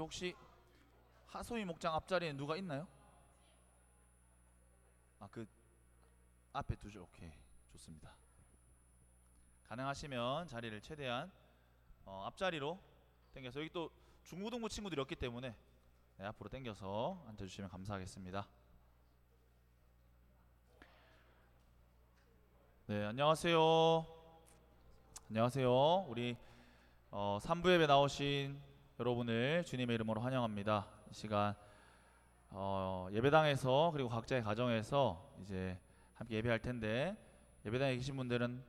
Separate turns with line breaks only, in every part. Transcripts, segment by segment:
혹시 하소희 목장 앞자리에 누가 있나요? 그 앞에 두 줄. 오케이, 좋습니다. 가능하시면 자리를 최대한 앞자리로 당겨서, 여기 또 중고등부 친구들이 없기 때문에 앞으로 당겨서 앉아주시면 감사하겠습니다. 네, 안녕하세요. 안녕하세요. 우리 3부 예배 나오신 여러분을 주님의 이름으로 환영합니다. 이 시간 예배당에서 그리고 각자의 가정에서 이제 함께 예배할 텐데, 예배당에 계신 분들은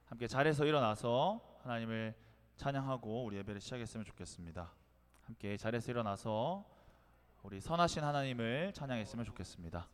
함께 자리에서 일어나서 하나님을 찬양하고 우리 예배를 시작했으면 좋겠습니다. 함께 자리에서 일어나서 우리 선하신 하나님을 찬양했으면 좋겠습니다.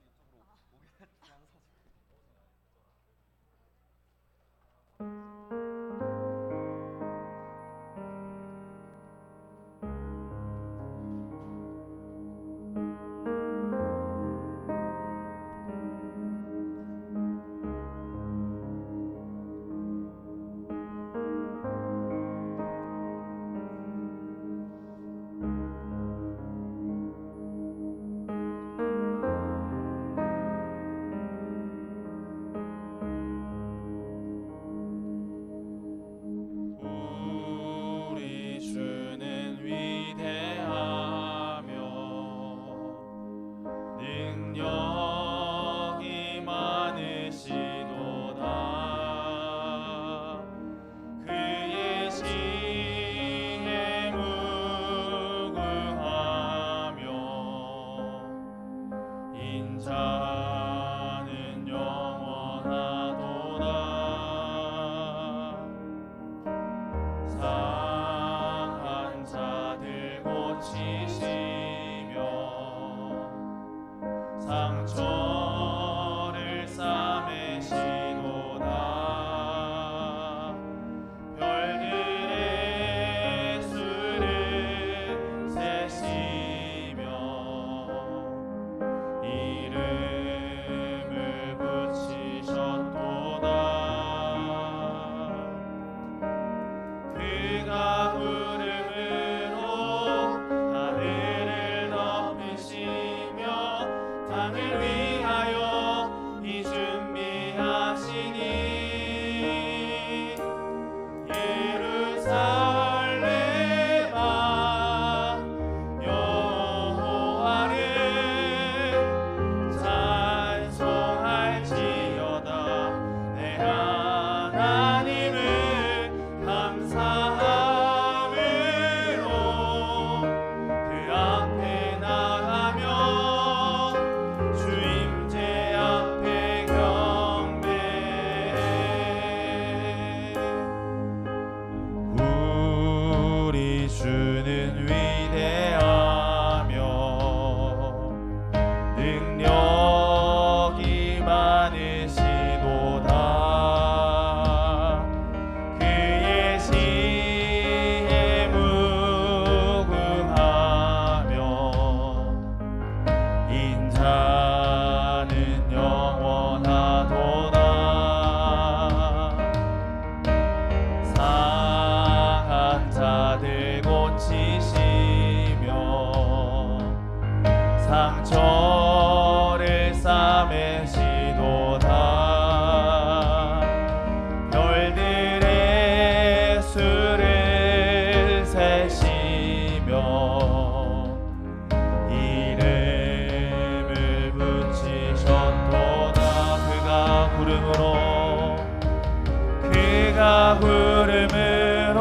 구름으로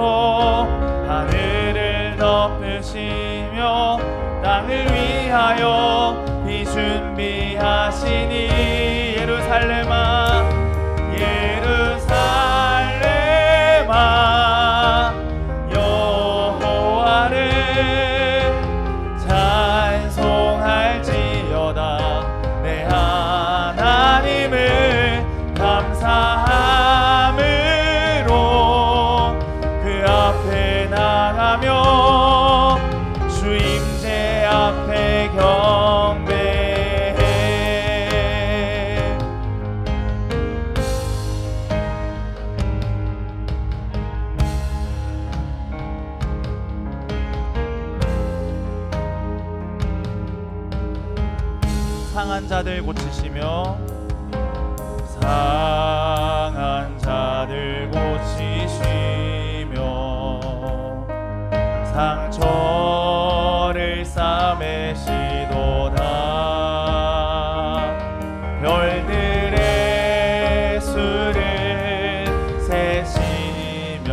하늘을 덮으시며 땅을 위하여 비 준비하시니 예루살렘아 예루살렘아 여호와를 찬송할지어다 내 하나님을 감사함으로 그 앞에 나가며 주 임재 앞에 경배해
상한 자들 고치시며
상한 자들 고치시며 상처를 싸매시도다. 별들의 수를 세시며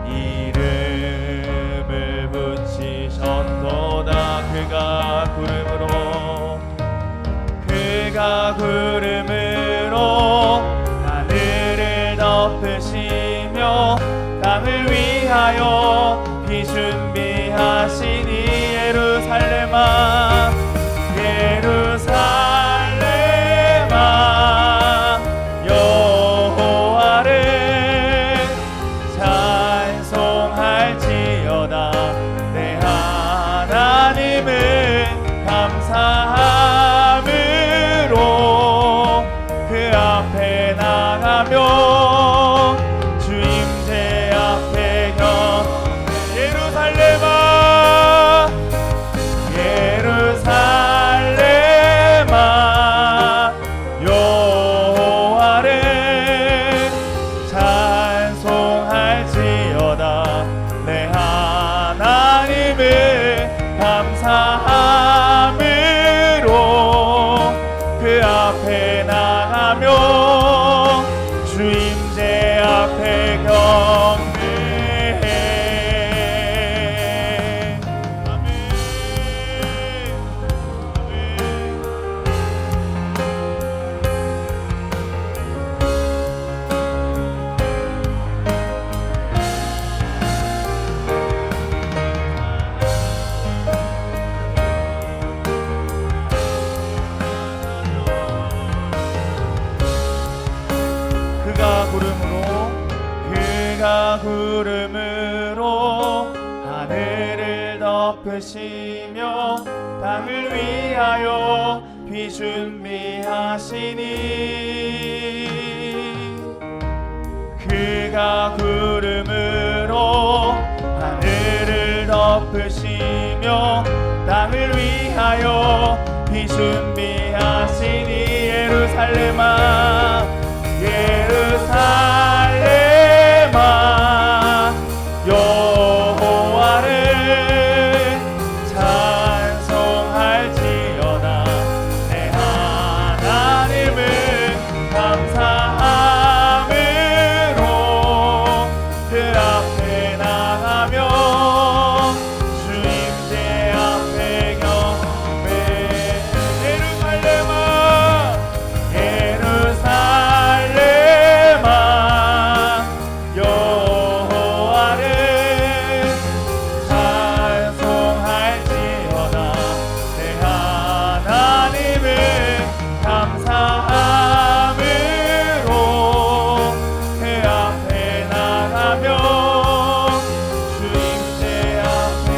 이름을 붙이셨도다. 그가 구름으로 하늘을 덮으시며 땅을 위하여 비 준비하시니 예루살렘아 예루살렘아 여호와를 찬송할지어다. 내 하나님은 감사함으로 그 앞에 나가며 주 임재 앞에 예루살렘아 예루살렘아 여호와를 찬송할지어다. 내 하나님을 감사함으로 그 앞에 나가며 주 임재 앞에 경배해. 아멘. 그가 구름으로 하늘을 덮으시며 땅을 위하여 비 준비하시니 그가 구름으로 하늘을 덮으시며 땅을 위하여 비 준비하시니 예루살렘아 예루살렘아 여호와를 찬송할지어다. 내 하나님은 감사함으로 그 앞에 나가며 주 임재 앞에 경배해. 예루살렘아 예루살렘아 여호와를 찬송할지어다. 내 하나님을 감사함으로 그 앞에 나가며 주 임재 앞에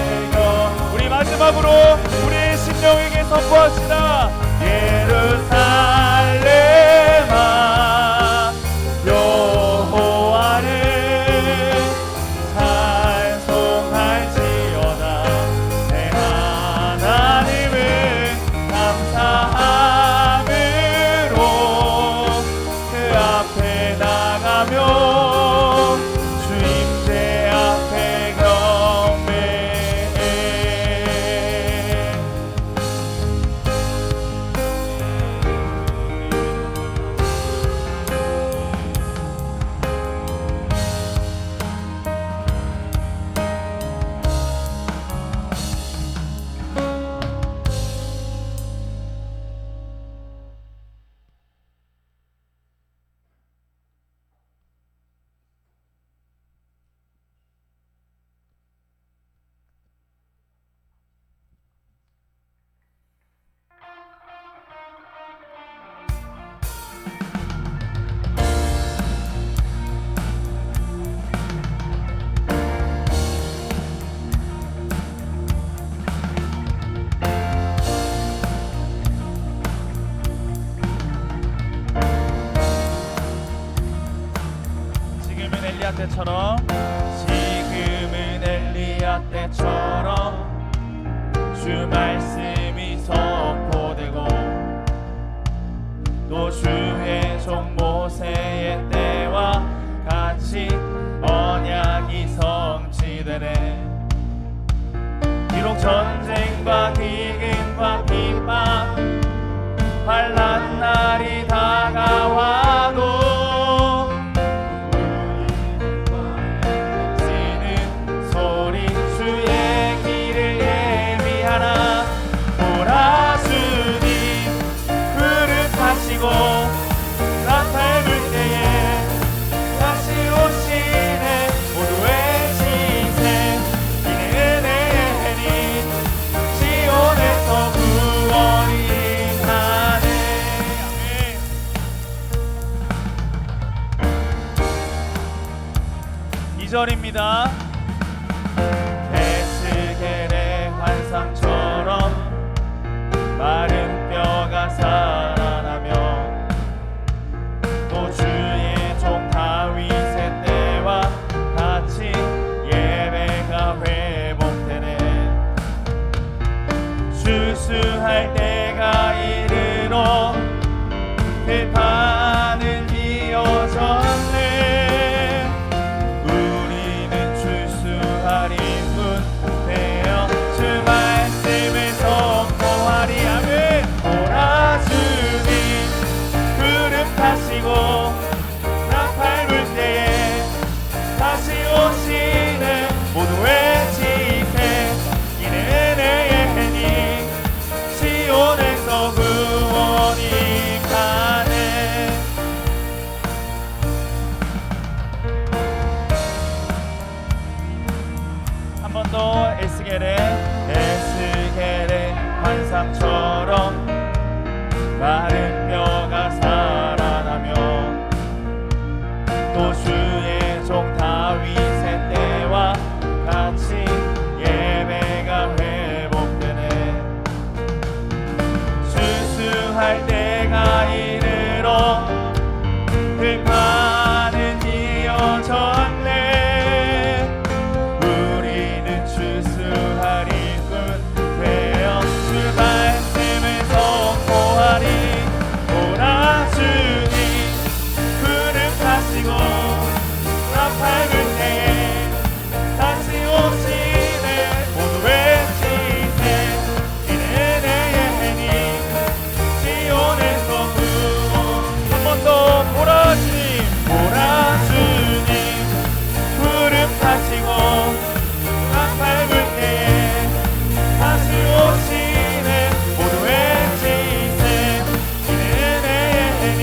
우리 마지막으로 우리의 심령에게 선포합시다. 예루살렘아 여호와를 찬송할지어다. 내 하나님을 감사함으로 그 앞에 나가며 주 임재 앞에 경배해. 지금은 엘리야 때처럼 주 말씀이 성 전쟁과 기근과 핍박 환난 날이 다가와도 지는 소리 주의 길을 예비하라. 보라 주님 구름하시고 나팔 불 때에 다시 오시네. 모두의 시세 이는 은혜니 시온에서 구원이 가네. 아멘. 2절입니다. 에스겔의 환상처럼 마른 뼈가 살아나며 또 주의 종 다윗의 때와 같이 예배가 회복되네. 추수할 때가 이르러 들판은 이어졌네. 우리는 추수하리 분되어 주 말씀을 선포하리. 아멘. 보라 주님 구름 타시고 나팔 불 때에 다시 오시는 모두 외치세. 이는 은혜니 시온에서 구원이 가네. 한 번 더. 에스겔의 환상처럼 마른 뼈가 살아나며 또 주의 종 다윗의 때와 같이 예배가 회복되네. 추수할 때가 이르러 들판은 이어졌네. 우리는 추수하리 꾼 되어 주 말씀을 선포하리. 보라 주님 구름 타시고 나팔 불 때에 다시 오시네. 모두 외치세. 이는 은혜니 시온에서 구원. 한 번 더. 보라 주님 보라 주님 구름 타시고 나팔 불 때에 다시 오시네. 모두 외치세. 이는 은혜니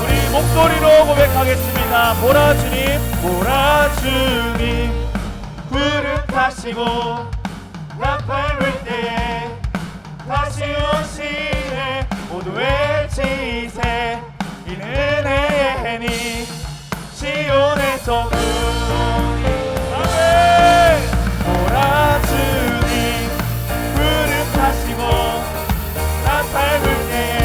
우리 목소리로 고백하겠습니다. 보라 주님 보라 주님 구름 타시고 나팔 불 때에 다시 오시네. 모두 외치세. 이는 은혜니 시온에서 구원이. 아멘. 보라 주님 구름 타시고 나팔 불 때에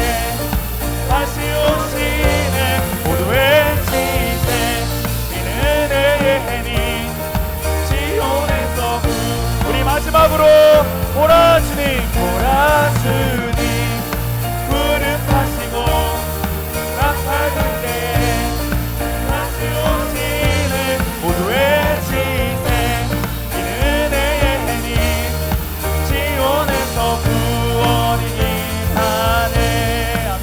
다시 오시네. 모두 외치세. 이는 은혜니 시온에서 우리 마지막으로 보라 주님 보라 주님 구름 타시고 나팔 불 때에 다시 오시네. 모두 외치세. 이는 은혜니 시온에서 구원이 가네. 아멘.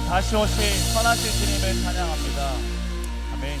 다시 오신 선하신 주님을 찬양합니다. 아멘.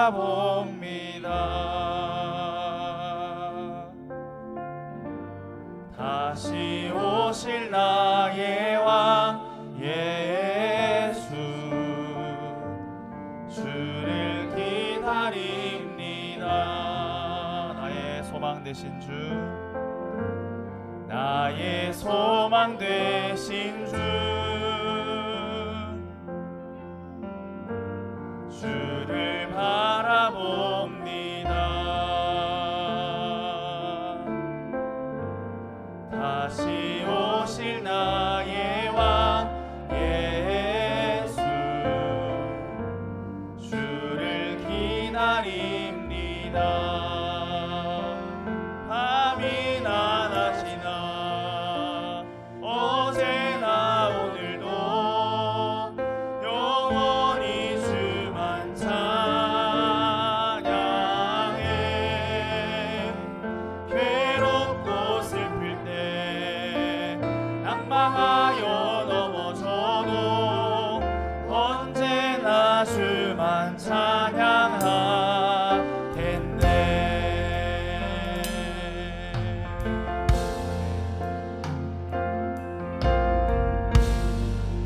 바라봅니다. 다시 오실 나의 왕 예수, 주를 기다립니다. 나의 소망 되신 주, 나의 소망 되신 주, 주를 바라봅니다. 다시 오실 나의 왕 예수, 주를 기다립니다. 밤이나 낮이나 어제나 오늘도 영원히 주만 찬양해. 괴롭고 슬플 때 낙망하여 넘어져도 언제나 주만 찬양하겠네.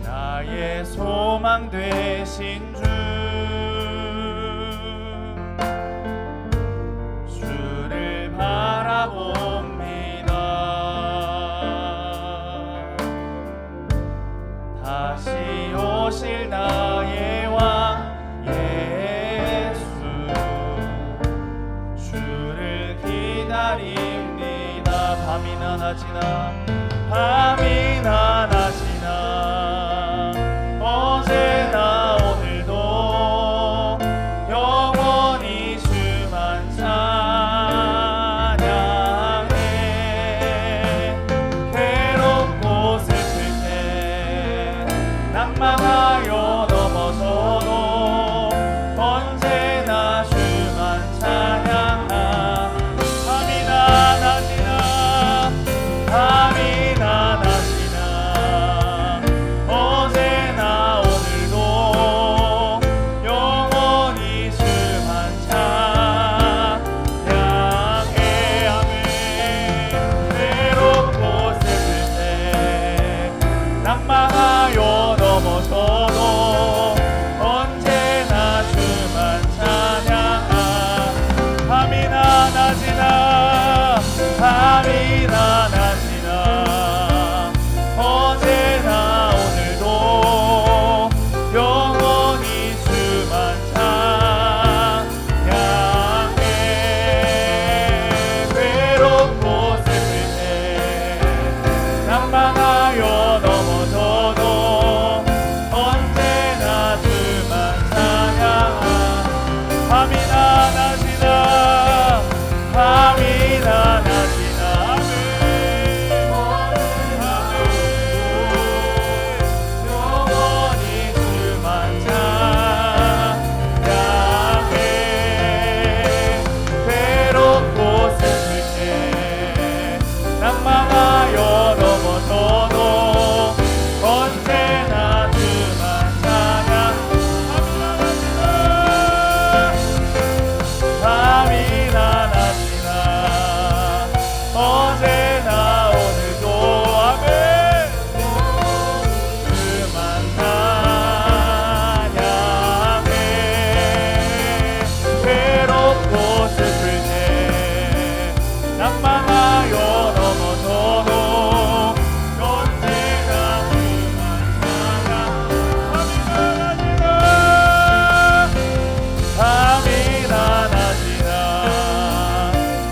나의 소망 되신 주, 주를 바라봅니다. 다시 오실 나의 왕 예수, 주를 기다립니다. 밤이나 낮이나 밤이나 낮이나 어제나 오늘도 영원히 주만 찬양해. 괴롭고 슬플 때 낙망하여 넘어져도 언제나 주만 찬양하. 밤이나 낮이나 밤이나 낮이나 어제나 오늘도 영원히 주만 찬양해. 아멘. 외롭고 슬플 때 낙망하여 넘어져도 언제나 주만 찬양하. 밤이나 낮이나 밤이나 낮이나 어제나 오늘도 영원히 주만 찬양해. 괴롭고 슬플 때 낙망하여 넘어져도 언제나 주만 찬양하. 밤이나 낮이나 밤이나 낮이나 아멘. 영원히 주만 찬양해. 괴롭고 슬플 때 낙망하여 넘어져도 언제나 주만 찬양. 밤이나 낮이나 어제나 오늘도 아멘. 주만 찬양해. 괴롭고 슬플 때 낙망하여 넘어져도 언제나 주만 찬양. 밤이나 낮이나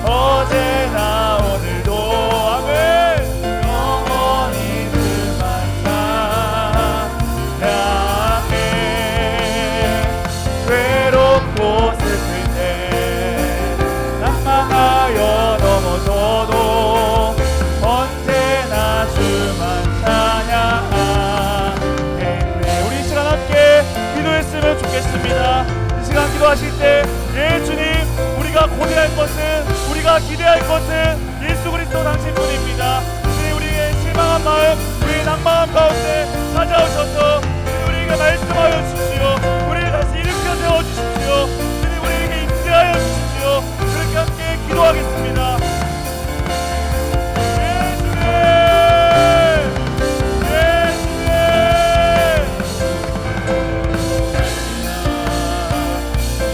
어제나 오늘도 아멘. 영원히 주만 찬양해. 괴롭고 슬플 때 낙망하여 넘어져도 언제나 주만 찬양하겠네. 우리 이 시간 함께 기도했으면 좋겠습니다. 이 시간 기도하실 때 예 주님, 우리가 고대할 것은, 우리가 기대할 것은 예수 그리스도 당신뿐입니다. 주님, 우리의 실망한 마음, 우리의 낭만한 가운데 찾아오셔서 주님, 우리에게 말씀하여 주시오. 우리를 다시 일으켜 세워주십시오. 주님, 우리에게 기도하겠습니다.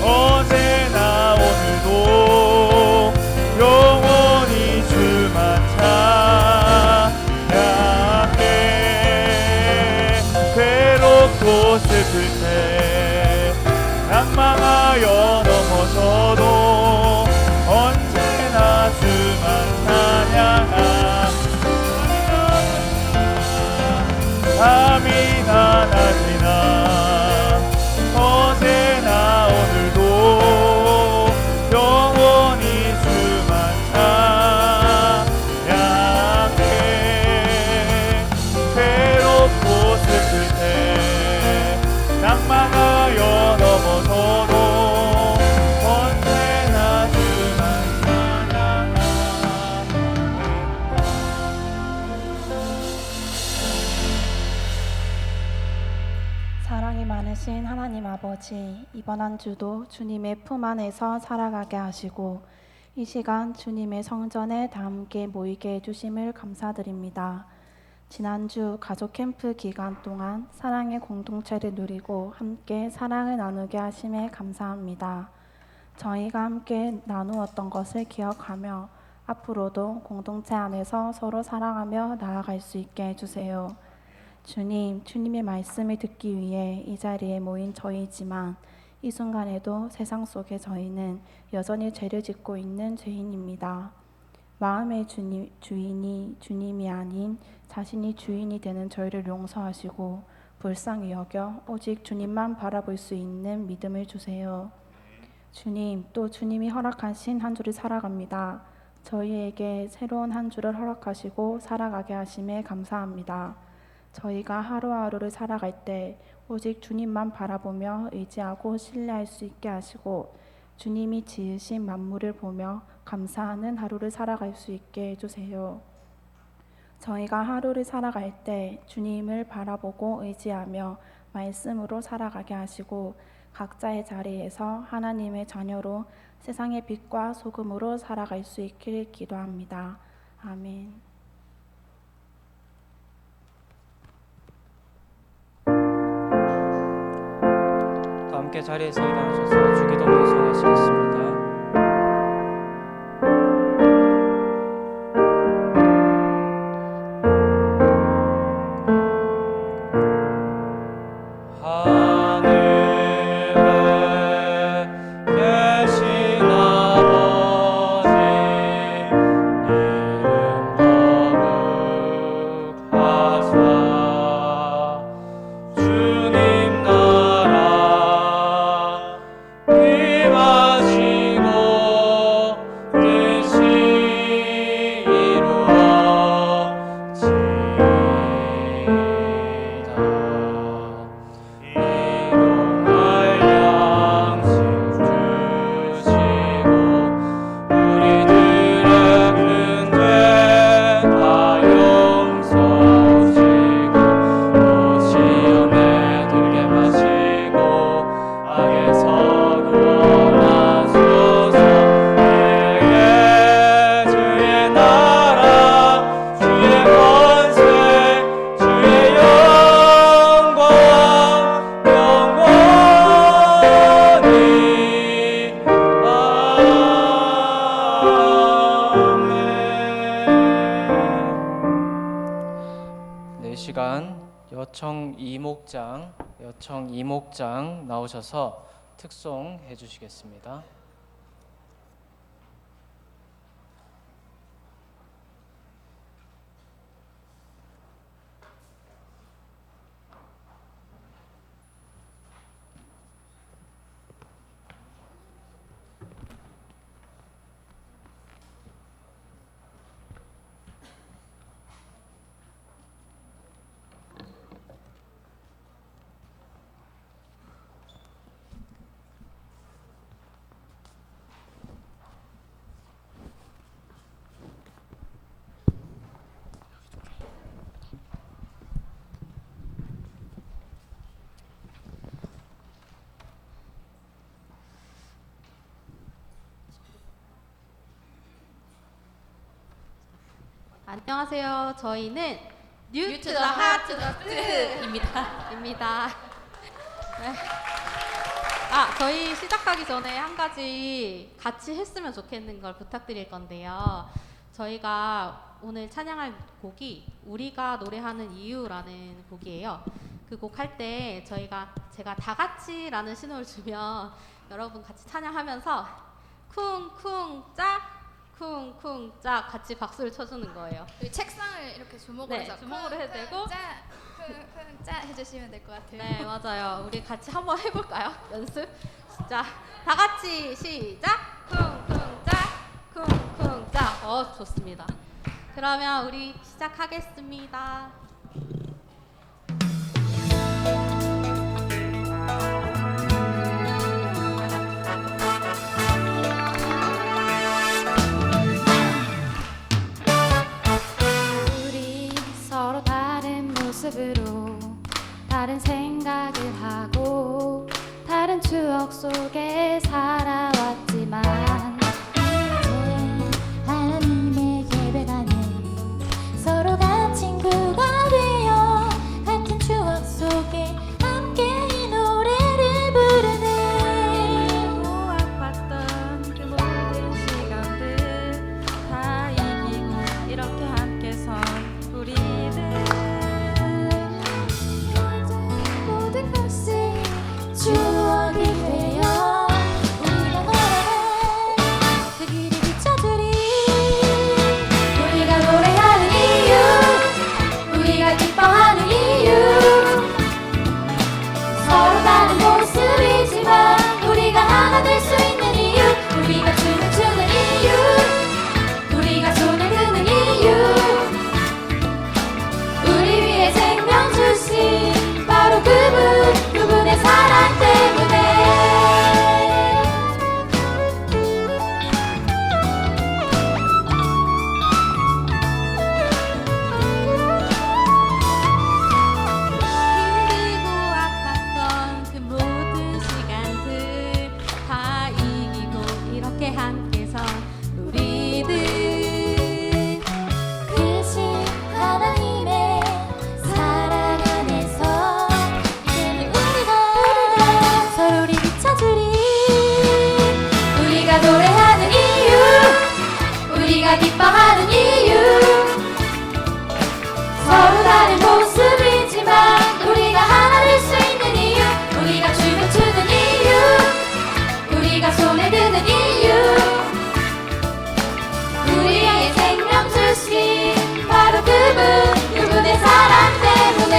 어제나 오늘도 영원히 주만 찬양해. 괴롭고 슬플 때 낭망하여 넘어져도 언제나 주만 찬양하. 밤이나 낮이나 어제나 오늘도 영원히 주만 찬양해. 괴롭고 슬플 때 낭망하여 넘어져도 언제나 주만 찬양하네.
사랑이 많으신 하나님 아버지, 이번 한 주도 주님의 품 안에서 살아가게 하시고 이 시간 주님의 성전에 다 함께 모이게 해주심을 감사드립니다. 지난주 가족 캠프 기간 동안 사랑의 공동체를 누리고 함께 사랑을 나누게 하심에 감사합니다. 저희가 함께 나누었던 것을 기억하며 앞으로도 공동체 안에서 서로 사랑하며 나아갈 수 있게 해주세요. 주님, 주님의 말씀을 듣기 위해 이 자리에 모인 저희지만 이 순간에도 세상 속에 저희는 여전히 죄를 짓고 있는 죄인입니다. 마음의 주인이 주님이 아닌 자신이 주인이 되는 저희를 용서하시고 불쌍히 여겨 오직 주님만 바라볼 수 있는 믿음을 주세요. 주님, 또 주님이 허락하신 한 주를 살아갑니다. 저희에게 새로운 한 주를 허락하시고 살아가게 하심에 감사합니다. 저희가 하루하루를 살아갈 때 오직 주님만 바라보며 의지하고 신뢰할 수 있게 하시고 주님이 지으신 만물을 보며 감사하는 하루를 살아갈 수 있게 해주세요. 저희가 하루를 살아갈 때 주님을 바라보고 의지하며 말씀으로 살아가게 하시고 각자의 자리에서 하나님의 자녀로 세상의 빛과 소금으로 살아갈 수 있길 기도합니다. 아멘.
함께 자리에서 일어나셔서 주기도문 수행하시겠습니다. 여청 이목장 나오셔서 특송해 주시겠습니다.
안녕하세요. 저희는 뉴 투 더 핫 투 더 트입니다. 네. 저희 시작하기 전에 한 가지 같이 했으면 좋겠는 걸 부탁드릴 건데요. 저희가 오늘 찬양할 곡이 우리가 노래하는 이유라는 곡이에요. 그 곡 할 때 제가 다 같이라는 신호를 주면 여러분 같이 찬양하면서 쿵쿵 짝 쿵쿵 짝 같이 박수를 쳐주는 거예요.
여기 책상을 이렇게 주먹으로
네,
잡고
주먹으로 해도 되고.
쿵쿵 해주시면 될 것 같아요.
네, 맞아요. 우리 같이 한번 해볼까요? 연습? 자, 다 같이 시작! 쿵쿵 짝! 쿵쿵 짝! 좋습니다. 그러면 우리 시작하겠습니다.
우리 서로 다른 모습으로 다른 생각을 하고 다른 추억 속에 살아왔지만 이제 하나님의 예배가는 서로가 친구가 되어 같은 추억 속에 함께 이 노래를 부르네.
보았던 그 모든 시간들 다 이기고 이렇게 함께 선 우리들.
모든 것이 추억이 되어 우리가 노래한 그 길을 비춰주리. 우리가 노래하는 이유, 우리가 기뻐하는 이유, 서로 다른 모습이지만 우리가 하나 될 수 있는 이유, 우리가 춤을 추는 이유, 우리가 손을 드는 이유, 우리 위해 생명 주신 바로 그분의 사랑 때문에.
힘들고 아팠던 그 모든 시간들 다 이기고 이렇게 함께 선 우리들.
크신 하나님의 사랑 안에서 이제는 우리가 서로를 비춰주리. 우리가 노래하는 이유, 우리가 기뻐하는 이유, 서로 다른 모습이지만 우리가 하나 될 수 있는 이유, 우리가 춤을 추는 이유, 우리가 손을 드는 이유, 우리의 생명 주신 바로 그분의 사랑 때문에.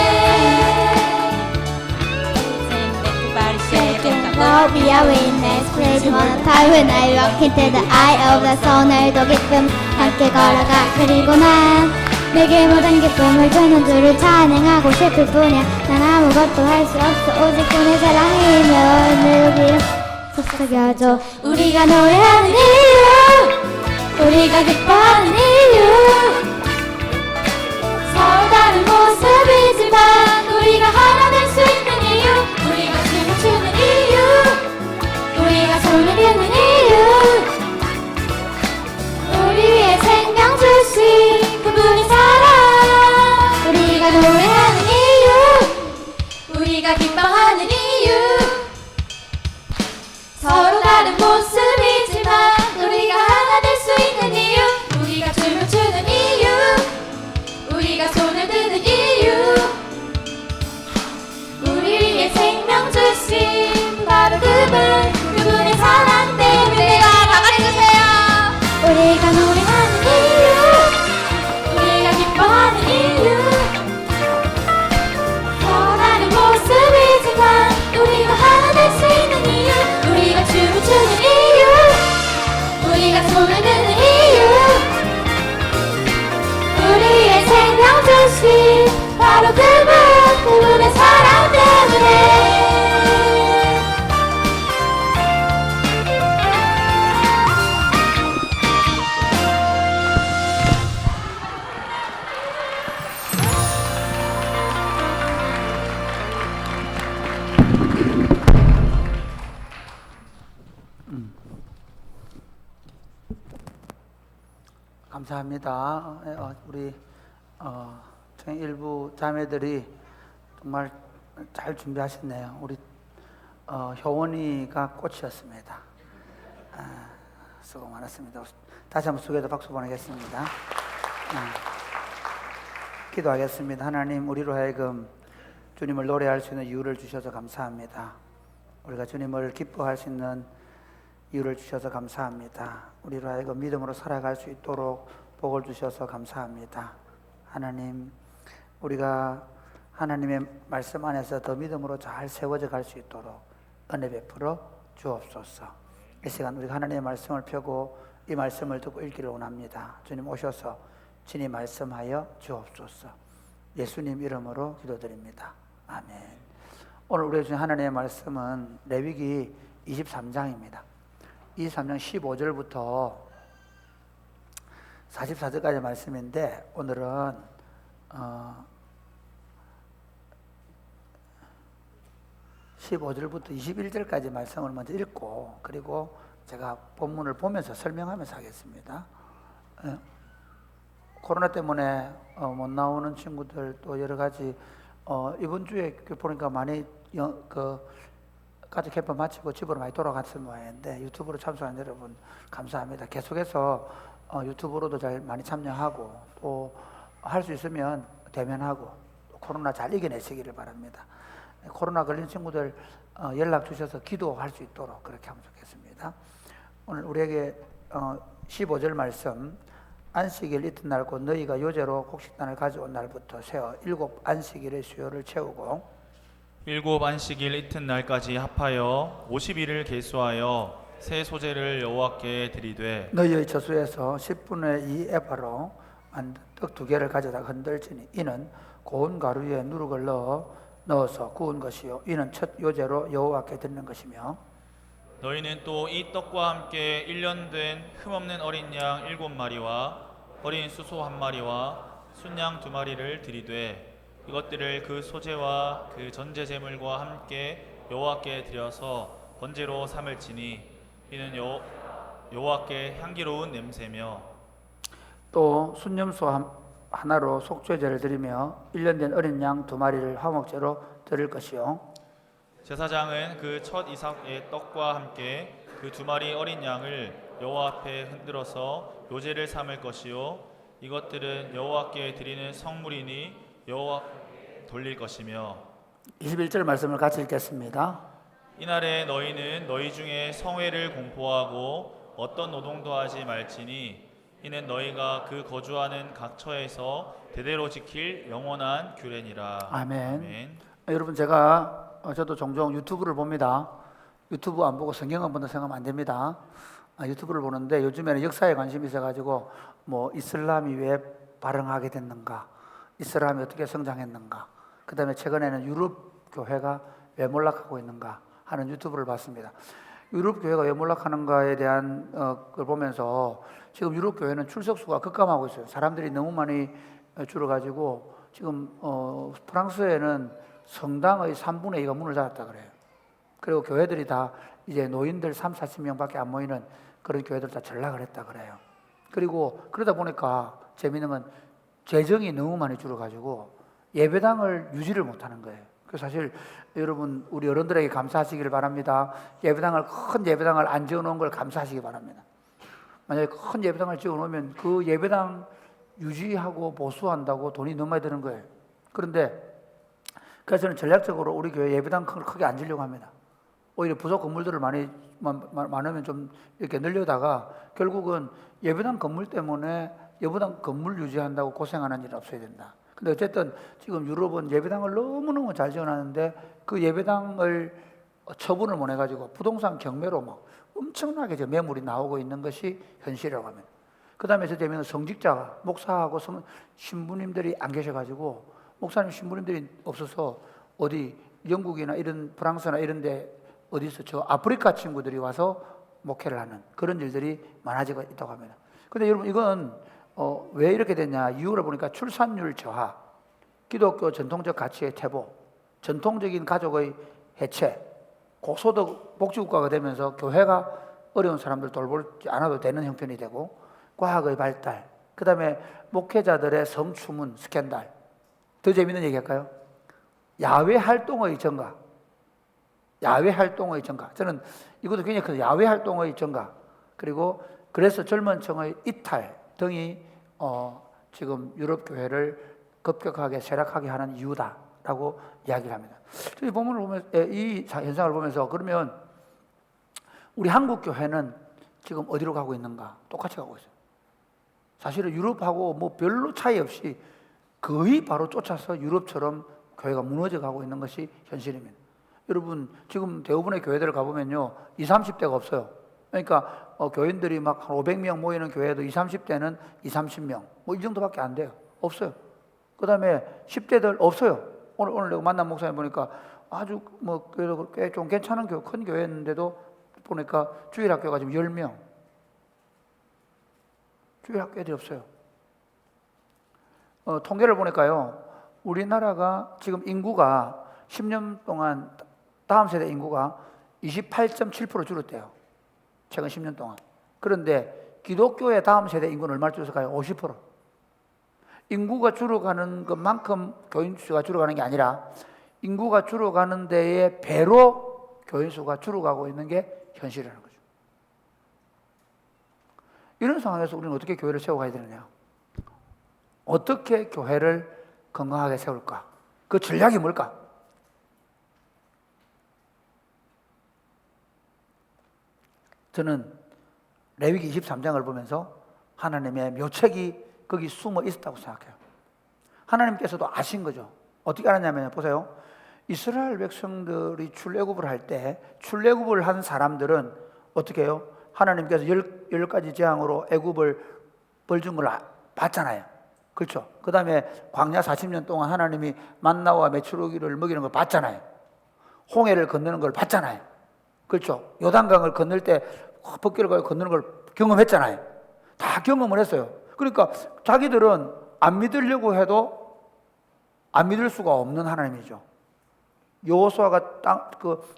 Lord, be a witness. Praise one time when I walk into the eye of the sun. 오늘도 기쁨 함께 걸어가. 그리고 난 내게 모든 기쁨을 주는 주를 찬양하고 싶을 뿐이야. 난 아무것도 할 수 없어. 오직 그의 사랑이며 오늘 속삭여줘.
우리가 노래하는 이유, 우리가 기뻐하는 이유, 서로 다른 모습이지만 우리가 하나 될 수 있는 이유, 우리가 춤을 추는 이유, 우리가 손을 드는 이유, 우리 위해 생명 주신 그분의 사랑. 우리가 노래하는 이유, 우리가 기뻐하는 이유, 서로 다른 모습이지만 우리가 하나 될 수 있는 이유, 우리가 춤을 추는 이유, 우리가 손을 드는 이유, 우리 위해 생명 주신 바로 그분의 사랑 때문에. 다 같이 해주세요. 우리가 노래하는 이유, 우리가 기뻐하는 이유, 서로 다른 모습이지만 우리가 하나 될 수 있는 이유, 우리가 춤을 추는 이유, 우리가 손을 드는 이유, 우리 위해 생명 주신 바로 그분의 사랑 때문에.
감사합니다. 우리 일부 자매들이 정말 잘 준비하셨네요. 우리 효원이가 꽃이었습니다. 수고 많았습니다. 다시 한번 수고해서 박수 보내겠습니다. 기도하겠습니다. 하나님, 우리로 하여금 주님을 노래할 수 있는 이유를 주셔서 감사합니다. 우리가 주님을 기뻐할 수 있는 이유를 주셔서 감사합니다. 우리로 하여금 믿음으로 살아갈 수 있도록 복을 주셔서 감사합니다. 하나님, 우리가 하나님의 말씀 안에서 더 믿음으로 잘 세워져 갈 수 있도록 은혜 베풀어 주옵소서. 이 시간 우리가 하나님의 말씀을 펴고 이 말씀을 듣고 읽기를 원합니다. 주님 오셔서 친히 말씀하여 주옵소서. 예수님 이름으로 기도드립니다. 아멘. 오늘 우리 주신 하나님의 말씀은 레위기 23장입니다. 23장 15절부터 44절까지 말씀인데, 오늘은 15절부터 21절까지 말씀을 먼저 읽고, 그리고 제가 본문을 보면서 설명하면서 하겠습니다. 코로나 때문에 못 나오는 친구들, 또 여러 가지 이번 주에 보니까 많이 가족 캠프 마치고 집으로 많이 돌아갔을 모양인데, 유튜브로 참석한 여러분 감사합니다. 계속해서 유튜브로도 잘 많이 참여하고, 또 할 수 있으면 대면하고 코로나 잘 이겨내시기를 바랍니다. 코로나 걸린 친구들 연락 주셔서 기도할 수 있도록 그렇게 하면 좋겠습니다. 오늘 우리에게 15절 말씀, 안식일 이튿날 곧 너희가 요제로 곡식단을 가져온 날부터 세어 7 안식일의 수요를 채우고
7 안식일 이튿날까지 합하여 50일을 계수하여 새 소재를 여호와께 드리되
너희의 저수에서 10분의 2 에바로 만든 떡 2개를 가져다 흔들지니 이는 고운 가루에 누룩을 넣어서 구운 것이요 이는 첫 요제로 여호와께 드리는 것이며
너희는 또 이 떡과 함께 1년 된 흠없는 어린 양 7마리와 어린 수소 1마리와 순양 2마리를 드리되 이것들을 그 소제와 그 전제 제물과 함께 여호와께 드려서 번제로 삼을지니 이는 여호와께 향기로운 냄새며
또 순염소 하나로 속죄제를 드리며 1년 된 어린 양 2마리를 화목제로 드릴 것이요
제사장은 그 첫 이삭의 떡과 함께 그 2마리 어린 양을 여호와 앞에 흔들어서 요제를 삼을 것이요 이것들은 여호와께 드리는 성물이니 여호와 돌릴 것이며
21절 말씀을 같이 읽겠습니다.
이날에 너희는 너희 중에 성회를 공포하고 어떤 노동도 하지 말지니 이는 너희가 그 거주하는 각 처에서 대대로 지킬 영원한 규례니라.
아멘.
아멘.
여러분, 저도 종종 유튜브를 봅니다. 유튜브 안 보고 성경만 본다 생각하면 안 됩니다. 유튜브를 보는데 요즘에는 역사에 관심이 있어가지고 뭐 이슬람이 왜 발흥하게 됐는가, 이슬람이 어떻게 성장했는가, 그 다음에 최근에는 유럽 교회가 왜 몰락하고 있는가 하는 유튜브를 봤습니다. 유럽 교회가 왜 몰락하는가에 대한 걸 보면서 지금 유럽 교회는 출석수가 급감하고 있어요. 사람들이 너무 많이 줄어가지고 지금 프랑스에는 성당의 3분의 2가 문을 닫았다 그래요. 그리고 교회들이 다 이제 노인들 3, 40명밖에 안 모이는 그런 교회들 다 전락을 했다 그래요. 그리고 그러다 보니까 재미있는 건 재정이 너무 많이 줄어가지고 예배당을 유지를 못하는 거예요. 그래서 사실 여러분, 우리 어른들에게 감사하시기를 바랍니다. 큰 예배당을 안 지어놓은 걸 감사하시기 바랍니다. 만약에 큰 예배당을 지어놓으면 그 예배당 유지하고 보수한다고 돈이 너무 많이 드는 거예요. 그런데 그래서 저는 전략적으로 우리 교회 예배당 크게 안 지려고 합니다. 오히려 부속 건물들을 많으면 좀 이렇게 늘려다가 결국은 예배당 건물 때문에 예배당 건물 유지한다고 고생하는 일은 없어야 된다. 근데 어쨌든 지금 유럽은 예배당을 너무너무 잘 지어놨는데 그 예배당을 처분을 못 해가지고 부동산 경매로 막 엄청나게 이제 매물이 나오고 있는 것이 현실이라고 합니다. 그 다음에 저 재미는 성직자가 목사하고 신부님들이 안 계셔가지고 목사님 신부님들이 없어서 어디 영국이나 이런 프랑스나 이런 데 어디서 저 아프리카 친구들이 와서 목회를 하는 그런 일들이 많아지고 있다고 합니다. 근데 여러분, 이건 왜 이렇게 됐냐 이유를 보니까 출산율 저하, 기독교 전통적 가치의 퇴보, 전통적인 가족의 해체, 고소득 복지국가가 되면서 교회가 어려운 사람들 돌보지 않아도 되는 형편이 되고 과학의 발달, 그 다음에 목회자들의 성추문 스캔들. 더 재밌는 얘기 할까요? 야외 활동의 증가. 야외 활동의 증가. 저는 이것도 굉장히 큰 야외 활동의 증가. 그리고 그래서 젊은 층의 이탈 등이 지금 유럽 교회를 급격하게 쇠락하게 하는 이유다라고 이야기를 합니다. 이 본문을 보면서 이 현상을 보면서 그러면 우리 한국 교회는 지금 어디로 가고 있는가? 똑같이 가고 있어요. 사실은 유럽하고 뭐 별로 차이 없이 거의 바로 쫓아서 유럽처럼 교회가 무너져 가고 있는 것이 현실입니다. 여러분 지금 대부분의 교회들 가보면요 20, 30대가 없어요. 그러니까 교인들이 막 한 500명 모이는 교회도 20, 30대는 20, 30명 뭐 이 정도밖에 안 돼요. 없어요. 그 다음에 10대들 없어요. 오늘 내가 만난 목사님 보니까 아주 뭐 그래도 꽤 좀 괜찮은 교회, 큰 교회였는데도 보니까 주일학교가 지금 10명. 주일학교들이 없어요. 통계를 보니까요 우리나라가 지금 인구가 10년 동안 다음 세대 인구가 28.7% 줄었대요. 최근 10년 동안. 그런데 기독교의 다음 세대 인구는 얼마나 줄었을까요? 50%. 인구가 줄어가는 것만큼 교인 수가 줄어가는 게 아니라 인구가 줄어가는 데에 배로 교인 수가 줄어가고 있는 게 현실이라는 거죠. 이런 상황에서 우리는 어떻게 교회를 세워가야 되느냐? 어떻게 교회를 건강하게 세울까? 그 전략이 뭘까? 저는 레위기 23장을 보면서 하나님의 묘책이 거기 숨어 있었다고 생각해요. 하나님께서도 아신 거죠. 어떻게 알았냐면 보세요. 이스라엘 백성들이 출애굽을 할 때 출애굽을 한 사람들은 어떻게 해요? 하나님께서 10가지 재앙으로 애굽을 벌준 걸 봤잖아요. 그렇죠? 그 다음에 광야 40년 동안 하나님이 만나와 메추르기를 먹이는 걸 봤잖아요. 홍해를 건너는 걸 봤잖아요. 그렇죠? 요단강을 건널 때 벚길을 건너는 걸 경험했잖아요. 다 경험을 했어요. 그러니까 자기들은 안 믿으려고 해도 안 믿을 수가 없는 하나님이죠. 여호수아가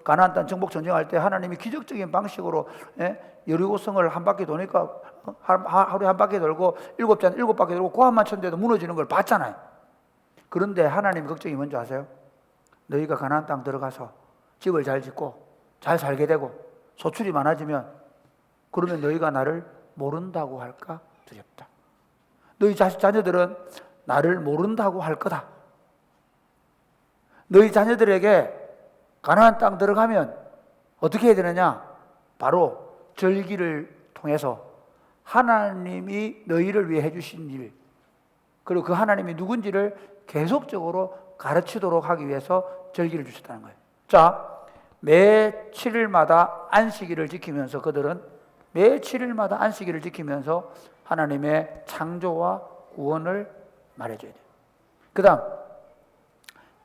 가나안 땅 정복 전쟁할 때 하나님이 기적적인 방식으로 여리고성을 한 바퀴 도니까 하루에 한 바퀴 돌고 7바퀴 돌고 고함만 쳤는데도 무너지는 걸 봤잖아요. 그런데 하나님 걱정이 뭔지 아세요? 너희가 가나안 땅 들어가서 집을 잘 짓고 잘 살게 되고 소출이 많아지면 그러면 너희가 나를 모른다고 할까 두렵다. 너희 자녀들은 나를 모른다고 할 거다. 너희 자녀들에게 가나안 땅 들어가면 어떻게 해야 되느냐? 바로 절기를 통해서 하나님이 너희를 위해 해주신 일, 그리고 그 하나님이 누군지를 계속적으로 가르치도록 하기 위해서 절기를 주셨다는 거예요. 자, 매 7일마다 안식일을 지키면서 그들은 매 7일마다 안식일을 지키면서 하나님의 창조와 구원을 말해줘야 돼요. 그 다음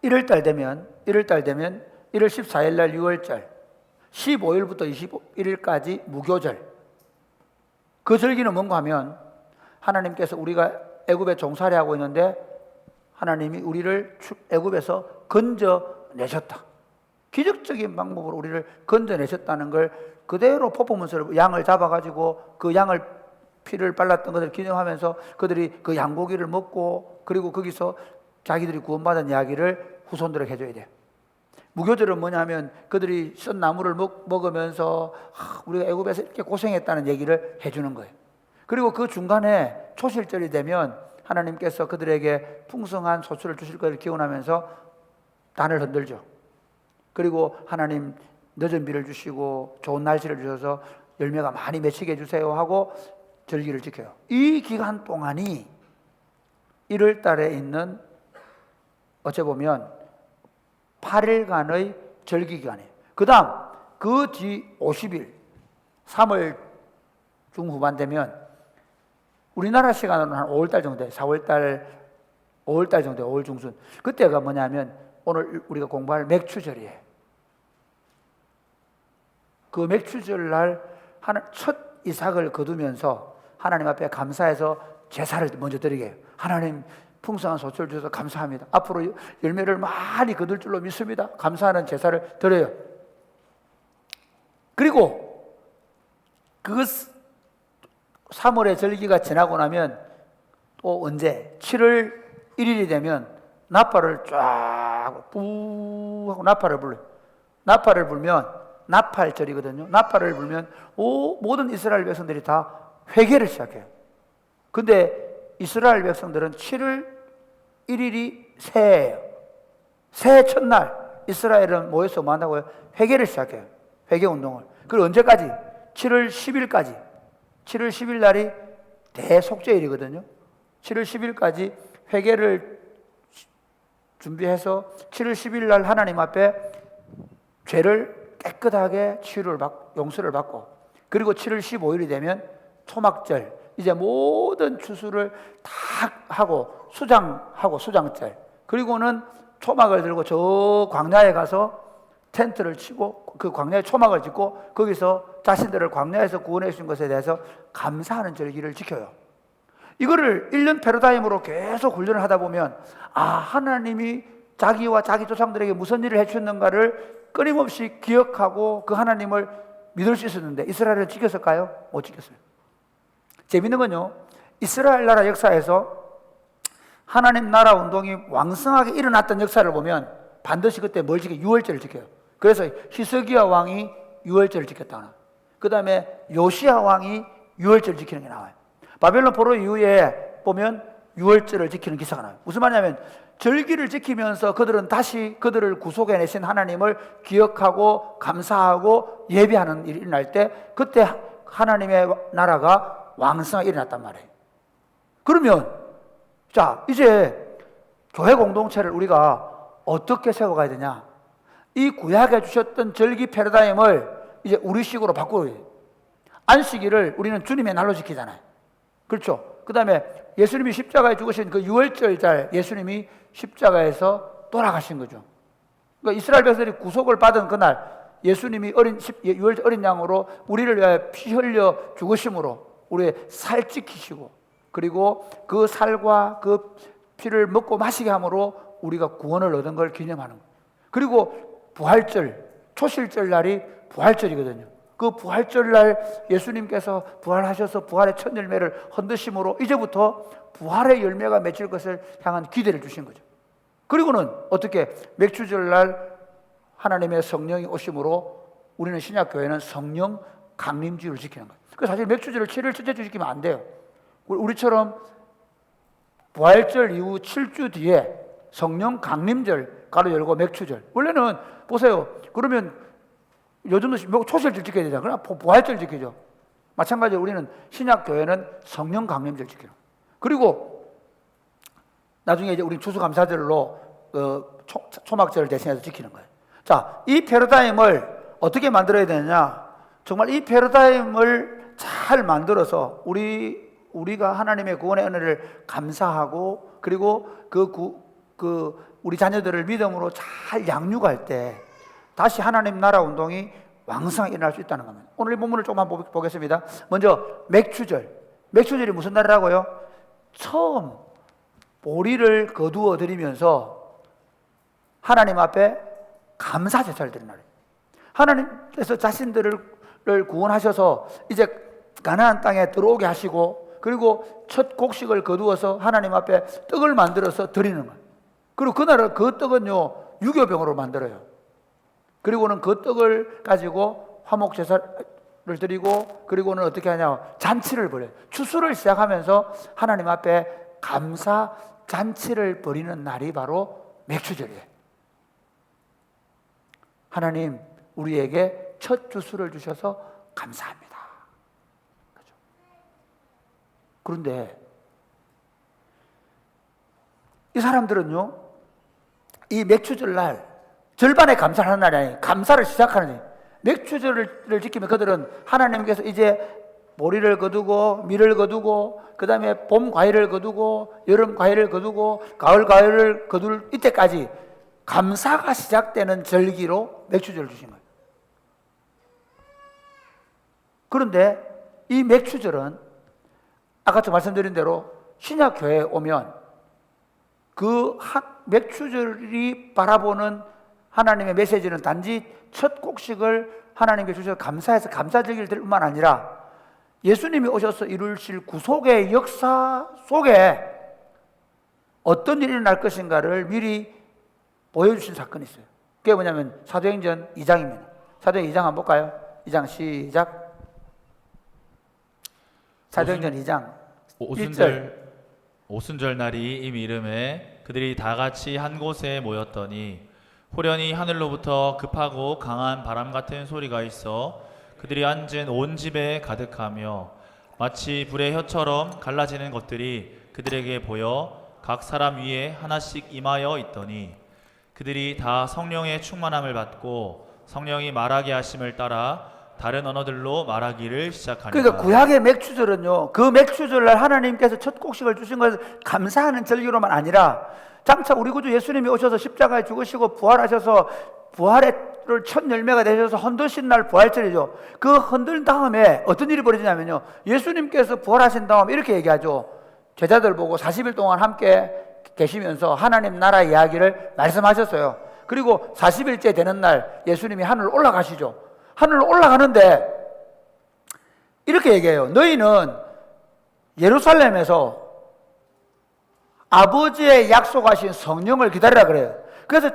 1월달 되면 1월 14일 날 6월절 15일부터 21일까지 무교절. 그 절기는 뭔가 하면 하나님께서 우리가 애굽에 종살이 하고 있는데 하나님이 우리를 애굽에서 건져내셨다. 기적적인 방법으로 우리를 건져내셨다는 걸 그대로 퍼포먼스를 양을 잡아가지고 그 양을 피를 발랐던 것을 기념하면서 그들이 그 양고기를 먹고 그리고 거기서 자기들이 구원받은 이야기를 후손들에게 해줘야 돼요. 무교절은 뭐냐면 그들이 쓴 나무를 먹으면서 우리가 애굽에서 이렇게 고생했다는 얘기를 해주는 거예요. 그리고 그 중간에 초실절이 되면 하나님께서 그들에게 풍성한 소출을 주실 것을 기원하면서 단을 흔들죠. 그리고 하나님 늦은 비를 주시고 좋은 날씨를 주셔서 열매가 많이 맺히게 해주세요 하고 절기를 지켜요. 이 기간 동안이 1월 달에 있는 어째 보면 8일간의 절기 기간이에요. 그 다음 그 뒤 50일 3월 중후반 되면 우리나라 시간으로는 한 5월달 정도 돼요. 4월달 5월달 정도 돼요. 5월 중순. 그때가 뭐냐면 오늘 우리가 공부할 맥추절이에요. 그 맥추절 날 첫 이삭을 거두면서 하나님 앞에 감사해서 제사를 먼저 드리게 해요. 하나님 풍성한 소출을 주셔서 감사합니다. 앞으로 열매를 많이 거둘 줄로 믿습니다. 감사하는 제사를 드려요. 그리고 그 3월의 절기가 지나고 나면 또 언제 7월 1일이 되면 나팔을 쫙 뿌 하고 나팔을 불러요. 나팔을 불면 나팔절이거든요. 나팔을 불면 모든 이스라엘 백성들이 다 회개를 시작해요. 근데 이스라엘 백성들은 7월 1일이 새해예요. 새해 첫날 이스라엘은 모여서 뭐 한다고요? 회개를 시작해요. 회개 운동을. 그리고 언제까지? 7월 10일까지. 7월 10일 날이 대속죄일이거든요. 7월 10일까지 회개를 준비해서 7월 10일 날 하나님 앞에 죄를 깨끗하게 치유를 받고 용서를 받고, 그리고 7월 15일이 되면 초막절, 이제 모든 추수를 다 하고 수장하고 수장절, 그리고는 초막을 들고 저 광야에 가서 텐트를 치고 그 광야에 초막을 짓고 거기서 자신들을 광야에서 구원해 주신 것에 대해서 감사하는 절기를 지켜요. 이거를 1년 패러다임으로 계속 훈련을 하다 보면 하나님이 자기와 자기 조상들에게 무슨 일을 해주셨는가를 끊임없이 기억하고 그 하나님을 믿을 수 있었는데 이스라엘은 지켰을까요? 못 지켰어요. 재밌는 건요, 이스라엘 나라 역사에서 하나님 나라 운동이 왕성하게 일어났던 역사를 보면 반드시 그때 뭘 지켜요? 유월절을 지켜요. 그래서 히스기야 왕이 유월절을 지켰다. 그 다음에 요시야 왕이 유월절을 지키는 게 나와요. 바벨론 포로 이후에 보면 유월절을 지키는 기사가 나와요. 무슨 말이냐면 절기를 지키면서 그들은 다시 그들을 구속해내신 하나님을 기억하고 감사하고 예배하는 일이 일어날 때 그때 하나님의 나라가 왕성하게 일어났단 말이에요. 그러면 자, 이제 교회 공동체를 우리가 어떻게 세워가야 되냐? 이 구약에 주셨던 절기 패러다임을 이제 우리식으로 바꾸어야 돼요. 안식일을 우리는 주님의 날로 지키잖아요. 그렇죠? 그 다음에 예수님이 십자가에 죽으신 그 유월절날 예수님이 십자가에서 돌아가신 거죠. 그러니까 이스라엘 백성들이 구속을 받은 그날 예수님이 유월절 어린 양으로 우리를 위하여 피 흘려 죽으심으로 우리의 살 지키시고, 그리고 그 살과 그 피를 먹고 마시게 함으로 우리가 구원을 얻은 걸 기념하는 거예요. 그리고 부활절, 초실절 날이 부활절이거든요. 그 부활절 날 예수님께서 부활하셔서 부활의 첫 열매를 흔드심으로 이제부터 부활의 열매가 맺힐 것을 향한 기대를 주신 거죠. 그리고는 어떻게 맥주절 날 하나님의 성령이 오심으로 우리는 신약교회는 성령 강림주의를 지키는 거예요. 그래서 사실 맥주절을 7일 첫째 주 지키면 안 돼요. 우리처럼 부활절 이후 7주 뒤에 성령 강림절 가로 열고 맥주절. 원래는 보세요. 그러면 요즘도 초실절 지켜야 되잖아요. 그러나 부활절 지키죠. 마찬가지로 우리는 신약교회는 성령 강림절 지키는 거예요. 그리고 나중에 이제 우리 추수감사절로 초막절을 대신해서 지키는 거예요. 자, 이 패러다임을 어떻게 만들어야 되느냐? 정말 이 패러다임을 잘 만들어서 우리가 하나님의 구원의 은혜를 감사하고, 그리고 우리 자녀들을 믿음으로 잘 양육할 때 다시 하나님 나라 운동이 왕성하게 일어날 수 있다는 겁니다. 오늘 이 본문을 조금만 보겠습니다. 먼저 맥주절. 맥주절이 무슨 날이라고요? 처음 보리를 거두어 드리면서 하나님 앞에 감사 제사를 드리는 날이에요. 하나님께서 자신들을 구원하셔서 이제 가나안 땅에 들어오게 하시고, 그리고 첫 곡식을 거두어서 하나님 앞에 떡을 만들어서 드리는 거예요. 그리고 그날은 그 떡은요 유교병으로 만들어요. 그리고는 그 떡을 가지고 화목 제사를 드리고, 그리고는 어떻게 하냐, 잔치를 벌여요. 추수를 시작하면서 하나님 앞에 감사 잔치를 벌이는 날이 바로 맥주절이에요. 하나님 우리에게 첫 추수를 주셔서 감사합니다. 그렇죠? 그런데 이 사람들은요, 이 맥주절 날 절반의 감사를 하는 날이 아니에요. 감사를 시작하는 거예요. 맥주절을 지키면 그들은 하나님께서 이제 보리를 거두고 밀을 거두고, 그 다음에 봄 과일을 거두고 여름 과일을 거두고 가을 과일을 거둘 이때까지 감사가 시작되는 절기로 맥주절을 주신 거예요. 그런데 이 맥주절은 아까 말씀드린 대로 신약교회에 오면 그 맥주절이 바라보는 하나님의 메시지는 단지 첫 곡식을 하나님께 주셔서 감사해서 감사절기를 드릴 뿐만 아니라 예수님이 오셔서 이루실 구속의 역사 속에 어떤 일이 일어날 것인가를 미리 보여주신 사건이 있어요. 그게 뭐냐면 사도행전 2장입니다. 사도행전 2장 한번 볼까요? 2장 시작. 사도행전 2장 1절.
오순절 날이 이미 이름에 그들이 다 같이 한 곳에 모였더니 호련히 하늘로부터 급하고 강한 바람 같은 소리가 있어 그들이 앉은 온 집에 가득하며 마치 불의 혀처럼 갈라지는 것들이 그들에게 보여 각 사람 위에 하나씩 임하여 있더니 그들이 다 성령의 충만함을 받고 성령이 말하게 하심을 따라 다른 언어들로 말하기를 시작하니라.
그러니까 구약의 맥추절은요, 그 맥추절날 하나님께서 첫 곡식을 주신 것을 감사하는 절기로만 아니라 장차 우리 구주 예수님이 오셔서 십자가에 죽으시고 부활하셔서 부활의 첫 열매가 되셔서 흔드신 날 부활절이죠. 그 흔든 다음에 어떤 일이 벌어지냐면요, 예수님께서 부활하신 다음에 이렇게 얘기하죠. 제자들 보고 40일 동안 함께 계시면서 하나님 나라 이야기를 말씀하셨어요. 그리고 40일째 되는 날 예수님이 하늘로 올라가시죠. 하늘로 올라가는데 이렇게 얘기해요. 너희는 예루살렘에서 아버지의 약속하신 성령을 기다리라 그래요. 그래서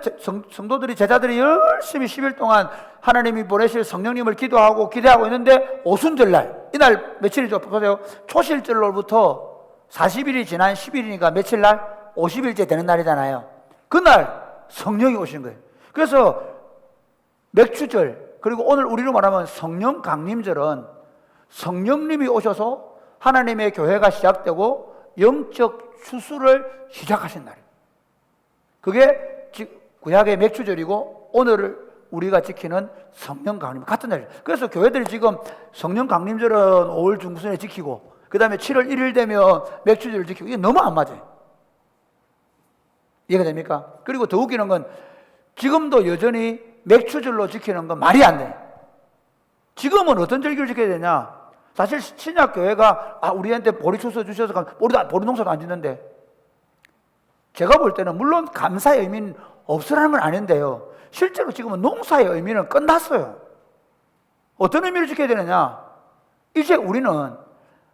성도들이 제자들이 열심히 10일 동안 하나님이 보내실 성령님을 기도하고 기대하고 있는데 오순절날, 이날 며칠이죠? 보세요. 초실절로부터 40일이 지난 10일이니까 며칠 날? 50일째 되는 날이잖아요. 그날 성령이 오신 거예요. 그래서 맥추절, 그리고 오늘 우리로 말하면 성령 강림절은 성령님이 오셔서 하나님의 교회가 시작되고 영적 추수를 시작하신 날이에요. 그게 구약의 맥추절이고 오늘을 우리가 지키는 성령 강림 같은 날이에요. 그래서 교회들이 지금 성령 강림절은 5월 중순에 지키고 그 다음에 7월 1일 되면 맥추절을 지키고 이게 너무 안 맞아요. 이해가 됩니까? 그리고 더 웃기는 건 지금도 여전히 맥추절로 지키는 건 말이 안 돼요. 지금은 어떤 절기를 지켜야 되냐? 사실 신약 교회가 우리한테 보리 추수 주셔서 보리 농사도 안 짓는데, 제가 볼 때는 물론 감사의 의미는 없으라는 건 아닌데요, 실제로 지금은 농사의 의미는 끝났어요. 어떤 의미를 지켜야 되느냐? 이제 우리는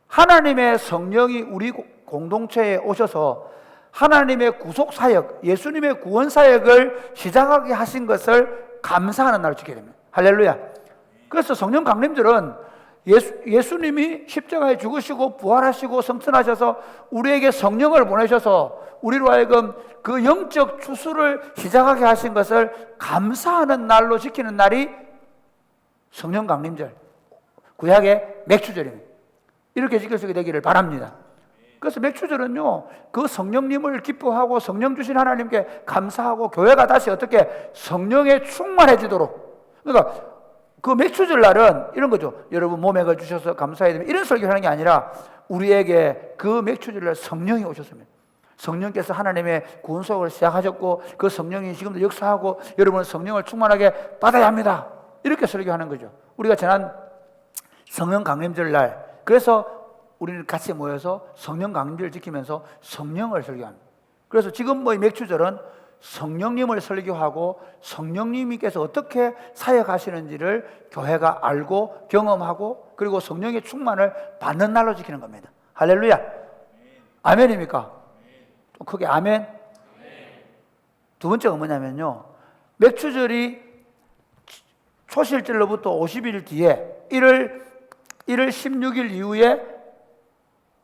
하나님의 성령이 우리 공동체에 오셔서 하나님의 구속사역, 예수님의 구원사역을 시작하게 하신 것을 감사하는 날을 지켜야 됩니다. 할렐루야. 그래서 성령 강림절은 예수님이 십자가에 죽으시고 부활하시고 성천하셔서 우리에게 성령을 보내셔서 우리로 하여금 그 영적 추수를 시작하게 하신 것을 감사하는 날로 지키는 날이 성령 강림절, 구약의 맥추절입니다. 이렇게 지킬 수 있게 되기를 바랍니다. 그래서 맥추절은요, 그 성령님을 기뻐하고 성령 주신 하나님께 감사하고 교회가 다시 어떻게 성령에 충만해지도록, 그러니까 그 맥추절 날은 이런 거죠. 여러분 몸액을 주셔서 감사해야 됩니다, 이런 설교를 하는 게 아니라 우리에게 그 맥추절 날 성령이 오셨습니다. 성령께서 하나님의 구원소를 시작하셨고 그 성령이 지금도 역사하고 여러분은 성령을 충만하게 받아야 합니다, 이렇게 설교하는 거죠. 우리가 지난 성령 강림절 날, 그래서 우리는 같이 모여서 성령 강림절을 지키면서 성령을 설교합니다. 그래서 지금 이 맥추절은 성령님을 설교하고 성령님께서 어떻게 사역하시는지를 교회가 알고 경험하고 그리고 성령의 충만을 받는 날로 지키는 겁니다. 할렐루야. 아멘입니까? 좀 크게 아멘. 두 번째가 뭐냐면요, 맥추절이 초실절로부터 50일 뒤에 1월 16일 이후에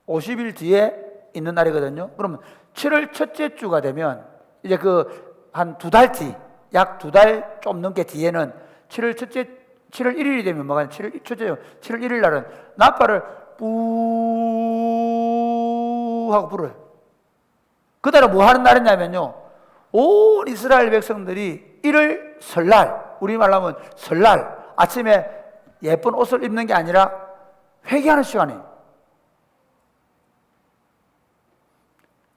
50일 뒤에 있는 날이거든요. 그러면 7월 첫째 주가 되면 이제 한 2달 뒤, 약 2달 좀 넘게 뒤에는 7월 1일이 되면 뭐가 7월 1일 날은 나팔을 뿌 하고 불어요. 그날은 뭐 하는 날이냐면요, 온 이스라엘 백성들이 1월 설날, 우리말로 하면 설날 아침에 예쁜 옷을 입는 게 아니라 회개하는 시간이에요.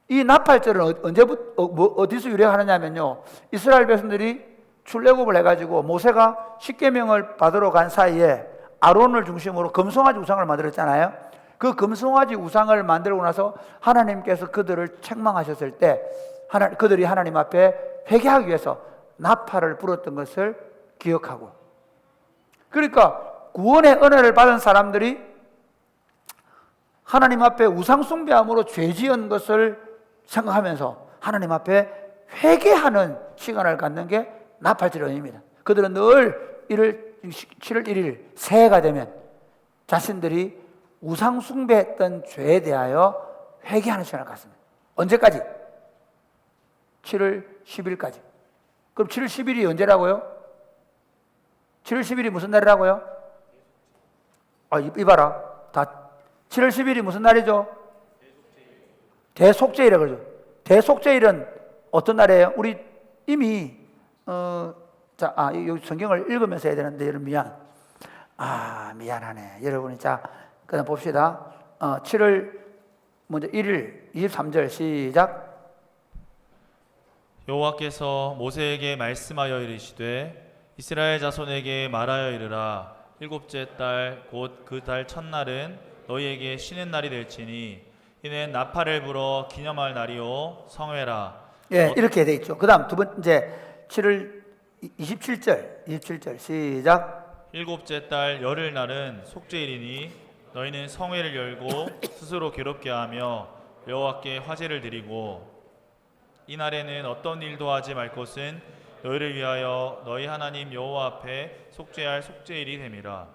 이 나팔절은 언제부터 어디서 유래하느냐면요, 이스라엘 백성들이 출애굽을 해가지고 모세가 십계명을 받으러 간 사이에 아론을 중심으로 금송아지 우상을 만들었잖아요. 그 금송아지 우상을 만들고 나서 하나님께서 그들을 책망하셨을 때 그들이 하나님 앞에 회개하기 위해서 나팔을 불었던 것을 기억하고, 그러니까 구원의 은혜를 받은 사람들이 하나님 앞에 우상 숭배함으로 죄 지은 것을 생각하면서 하나님 앞에 회개하는 시간을 갖는 게 나팔절입니다. 그들은 늘 7월 1일 새해가 되면 자신들이 우상 숭배했던 죄에 대하여 회개하는 시간을 갖습니다. 언제까지? 7월 10일까지. 그럼 7월 10일이 언제라고요? 7월 10일이 무슨 날이라고요? 이봐라. 다 7월 10일이 무슨 날이죠? 대속죄일이라고 그러죠. 대속죄일은 어떤 날이에요? 우리 이미 여기 성경을 읽으면서 해야 되는데 여러분 미안하네. 여러분이 그다음 봅시다. 7월 먼저 1일 23절 시작.
여호와께서 모세에게 말씀하여 이르시되 이스라엘 자손에게 말하여 이르라. 일곱째 달 곧 그 달 첫날은 너희에게 쉬는 날이 될지니 이는 나팔을 불어 기념할 날이요 성회라.
예, 이렇게 돼 있죠. 그다음 두 번째 7월 27절 시작.
일곱째 달 열흘 날은 속죄일이니 너희는 성회를 열고 스스로 괴롭게 하며 여호와께 화제를 드리고 이 날에는 어떤 일도 하지 말 것은 너희를 위하여 너희 하나님 여호와 앞에 속죄할 속죄일이 됨이라.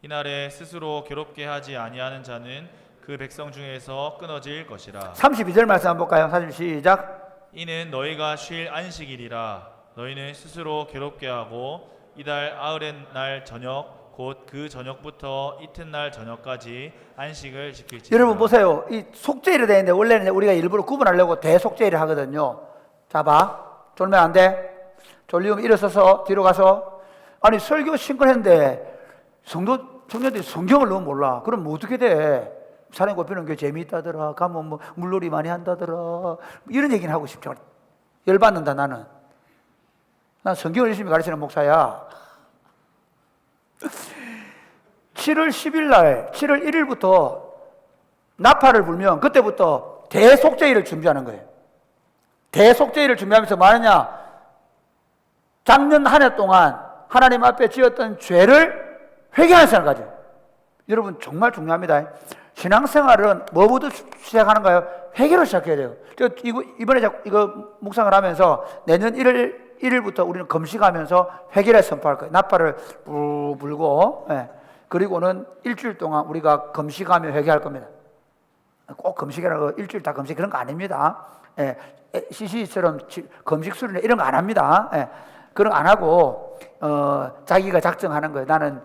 이 날에 스스로 괴롭게 하지 아니하는 자는 그 백성 중에서 끊어질 것이라.
32절 말씀 한번 볼까요? 사실 시작.
이는 너희가 쉴 안식일이라. 너희는 스스로 괴롭게 하고 이달 아흘의 날 저녁 곧 그 저녁부터 이튿날 저녁까지 안식을 지킬지니라.
여러분 보세요. 이 속죄일이 되는데 원래는 우리가 일부러 구분하려고 대속죄일을 하거든요. 자 봐. 졸면 안 돼. 졸리면 일어서서 뒤로 가서 아니 설교 신고했는데 청년들이 성경을 너무 몰라. 그럼 뭐 어떻게 돼? 사람 꼽히는 게 재미있다더라. 가면 뭐 물놀이 많이 한다더라. 이런 얘기는 하고 싶죠. 열받는다 나는. 난 성경을 열심히 가르치는 목사야. 7월 10일 날 7월 1일부터 나팔을 불면 그때부터 대속죄일을 준비하는 거예요. 대속죄일을 준비하면서 뭐 하느냐? 작년 한 해 동안 하나님 앞에 지었던 죄를 회개하는 시간을 가져요. 여러분 정말 중요합니다. 신앙생활은 뭐부터 시작하는가요? 회개로 시작해야 돼요. 이번에 이거 묵상을 하면서 내년 1일부터 우리는 금식하면서 회개를 선포할 거예요. 나팔을 불고 그리고는 일주일 동안 우리가 금식하며 회개할 겁니다. 꼭 금식이라고 일주일 다 금식 그런 거 아닙니다. CC처럼 금식 수련회 이런 거 안 합니다. 그런 거 안 하고 자기가 작정하는 거예요. 나는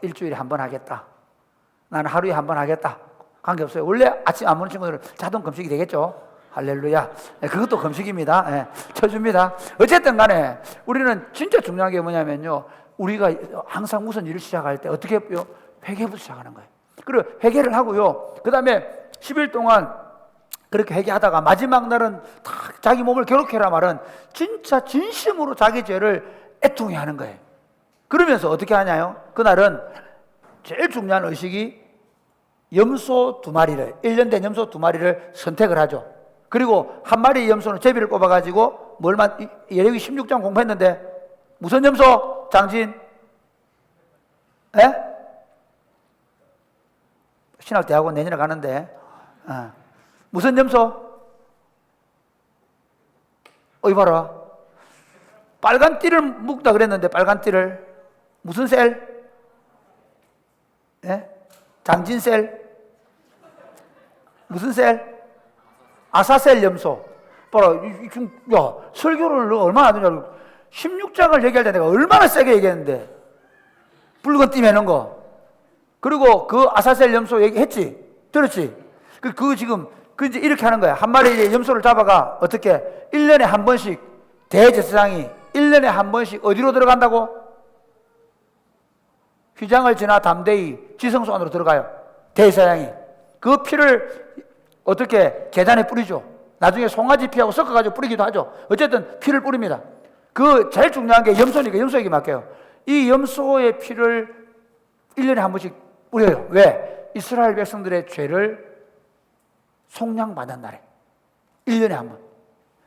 일주일에 한 번 하겠다. 나는 하루에 한 번 하겠다. 관계없어요. 원래 아침 안 먹는 친구들은 자동 금식이 되겠죠. 할렐루야. 그것도 금식입니다. 쳐줍니다. 어쨌든 간에 우리는 진짜 중요한 게 뭐냐면요. 우리가 항상 무슨 일을 시작할 때 어떻게 해요? 회개부터 시작하는 거예요. 그리고 회개를 하고요. 그 다음에 10일 동안 그렇게 회개하다가 마지막 날은 다 자기 몸을 괴롭게 하라 말은 진짜 진심으로 자기 죄를 애통해 하는 거예요. 그러면서 어떻게 하냐요? 그날은 제일 중요한 의식이 염소 2마리를 1년 된 염소 2마리를 선택을 하죠. 그리고 한 마리 염소는 제비를 꼽아가지고 예레기 16장 공부했는데 무슨 염소? 장진? 신학대학원 내년에 가는데 무슨 염소? 이봐라. 빨간 띠를 묶다 그랬는데 빨간 띠를 무슨 셀? 장진셀? 무슨 셀? 아사셀 염소. 봐라. 설교를 너 얼마나 하느냐. 16장을 얘기할 때 내가 얼마나 세게 얘기했는데. 붉은 띠 매는 거. 그리고 그 아사셀 염소 얘기했지? 들었지? 그 이제 이렇게 하는 거야. 한 마리 염소를 잡아가 어떻게 1년에 한 번씩 대제사장이 1년에 한 번씩 어디로 들어간다고? 휘장을 지나 담대히 지성소 안으로 들어가요. 대제사장이 그 피를 어떻게 계단에 뿌리죠. 나중에 송아지 피하고 섞어가지고 뿌리기도 하죠. 어쨌든 피를 뿌립니다. 그 제일 중요한 게 염소니까 염소에게 맡겨요. 이 염소의 피를 1년에 한 번씩 뿌려요. 왜? 이스라엘 백성들의 죄를 속량받는 날에 1년에 한 번.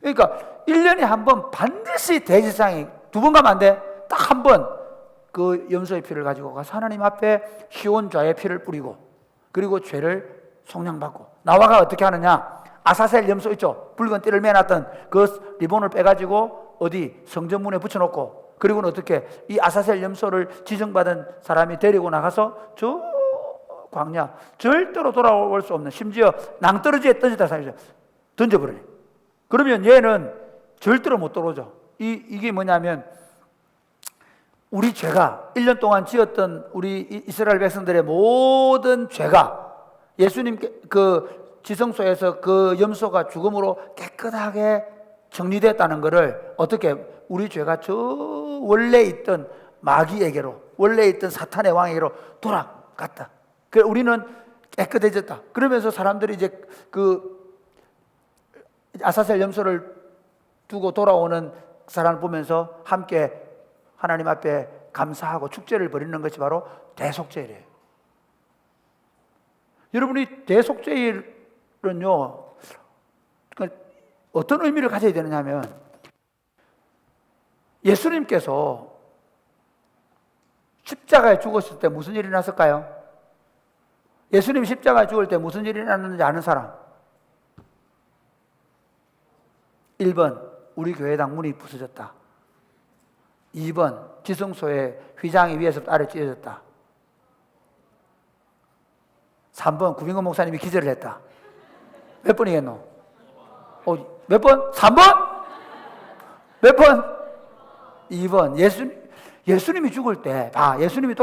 그러니까 1년에 한 번 반드시 대제사장이 2번 가면 안 돼. 딱 한 번 그 염소의 피를 가지고 가서 하나님 앞에 시온좌의 피를 뿌리고 그리고 죄를 속량받고 나와가 어떻게 하느냐? 아사셀 염소 있죠? 붉은 띠를 매놨던 그 리본을 빼가지고 어디 성전문에 붙여놓고, 그리고는 어떻게 이 아사셀 염소를 지정받은 사람이 데리고 나가서 저 광야, 절대로 돌아올 수 없는, 심지어 낭떠러지에 던지다 사이죠. 던져버려요. 그러면 얘는 절대로 못 돌아오죠. 이게 뭐냐면, 우리 죄가 1년 동안 지었던 우리 이스라엘 백성들의 모든 죄가 예수님께 그 지성소에서 그 염소가 죽음으로 깨끗하게 정리됐다는 것을 어떻게 우리 죄가 저 원래 있던 마귀에게로, 원래 있던 사탄의 왕에게로 돌아갔다. 그래서 우리는 깨끗해졌다. 그러면서 사람들이 이제 그 아사셀 염소를 두고 돌아오는 사람을 보면서 함께 하나님 앞에 감사하고 축제를 벌이는 것이 바로 대속죄일이에요. 여러분이 대속죄일은요, 어떤 의미를 가져야 되느냐 하면, 예수님께서 십자가에 죽었을 때 무슨 일이 났을까요? 예수님 십자가에 죽을 때 무슨 일이 났는지 아는 사람? 1번, 우리 교회당 문이 부서졌다. 2번, 지성소의 휘장이 위에서부터 아래 찢어졌다. 3번, 구빙건 목사님이 기절을 했다. 몇 번이겠노? 몇 번? 3번? 몇 번? 2번. 예수님이 죽을 때, 예수님이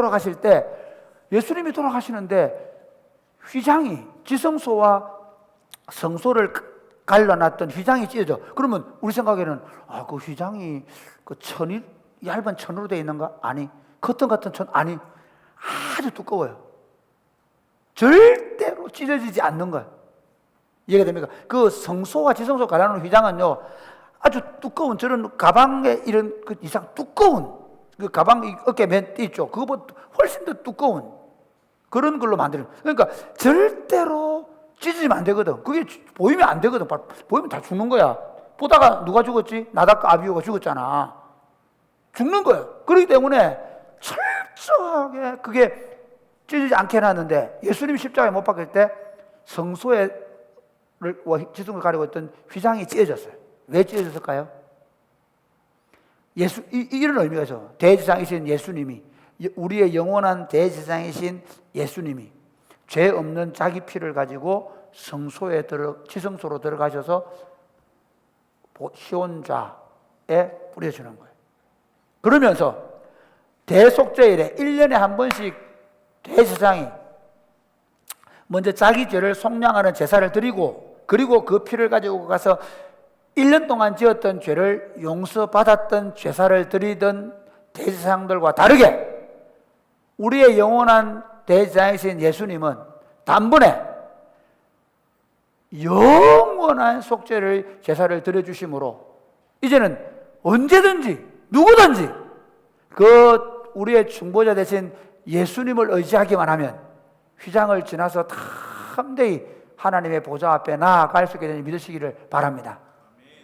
돌아가시는데 휘장이, 지성소와 성소를 갈라놨던 휘장이 찢어져. 그러면 우리 생각에는 그 휘장이 그 얇은 천으로 되어 있는가? 아니. 커튼 같은 천? 아니. 아주 두꺼워요. 절대로 찢어지지 않는 거예요. 이해가 됩니까? 그 성소와 지성소 갈라놓은 휘장은요, 아주 두꺼운, 저런 가방에 이런 그 이상 두꺼운, 그 가방 어깨 맨 있죠? 그거보다 훨씬 더 두꺼운 그런 걸로 만드는. 그러니까 절대로 찢어지면 안 되거든. 그게 보이면 안 되거든. 보이면 다 죽는 거야. 보다가 누가 죽었지? 나답과 아비후가 죽었잖아. 죽는 거예요. 그렇기 때문에 철저하게 그게 찢어지지 않게 해놨는데, 예수님이 십자가에 못 박힐 때 성소에 지성을 가리고 있던 휘장이 찢어졌어요. 왜 찢어졌을까요? 이런 의미가 있어요. 대제사장이신 예수님이, 우리의 영원한 대제사장이신 예수님이 죄 없는 자기 피를 가지고 지성소로 들어가셔서 시온자에 뿌려주는 거예요. 그러면서 대속죄일에 1년에 한 번씩 대제사장이 먼저 자기 죄를 속량하는 제사를 드리고, 그리고 그 피를 가지고 가서 1년 동안 지었던 죄를 용서받았던 제사를 드리던 대제사장들과 다르게, 우리의 영원한 대제사장이신 예수님은 단번에 영원한 속죄를 제사를 드려주심으로 이제는 언제든지 누구든지 그 우리의 중보자 되신 예수님을 의지하기만 하면 휘장을 지나서 담대히 하나님의 보좌 앞에 나아갈 수 있게 되는 믿으시기를 바랍니다.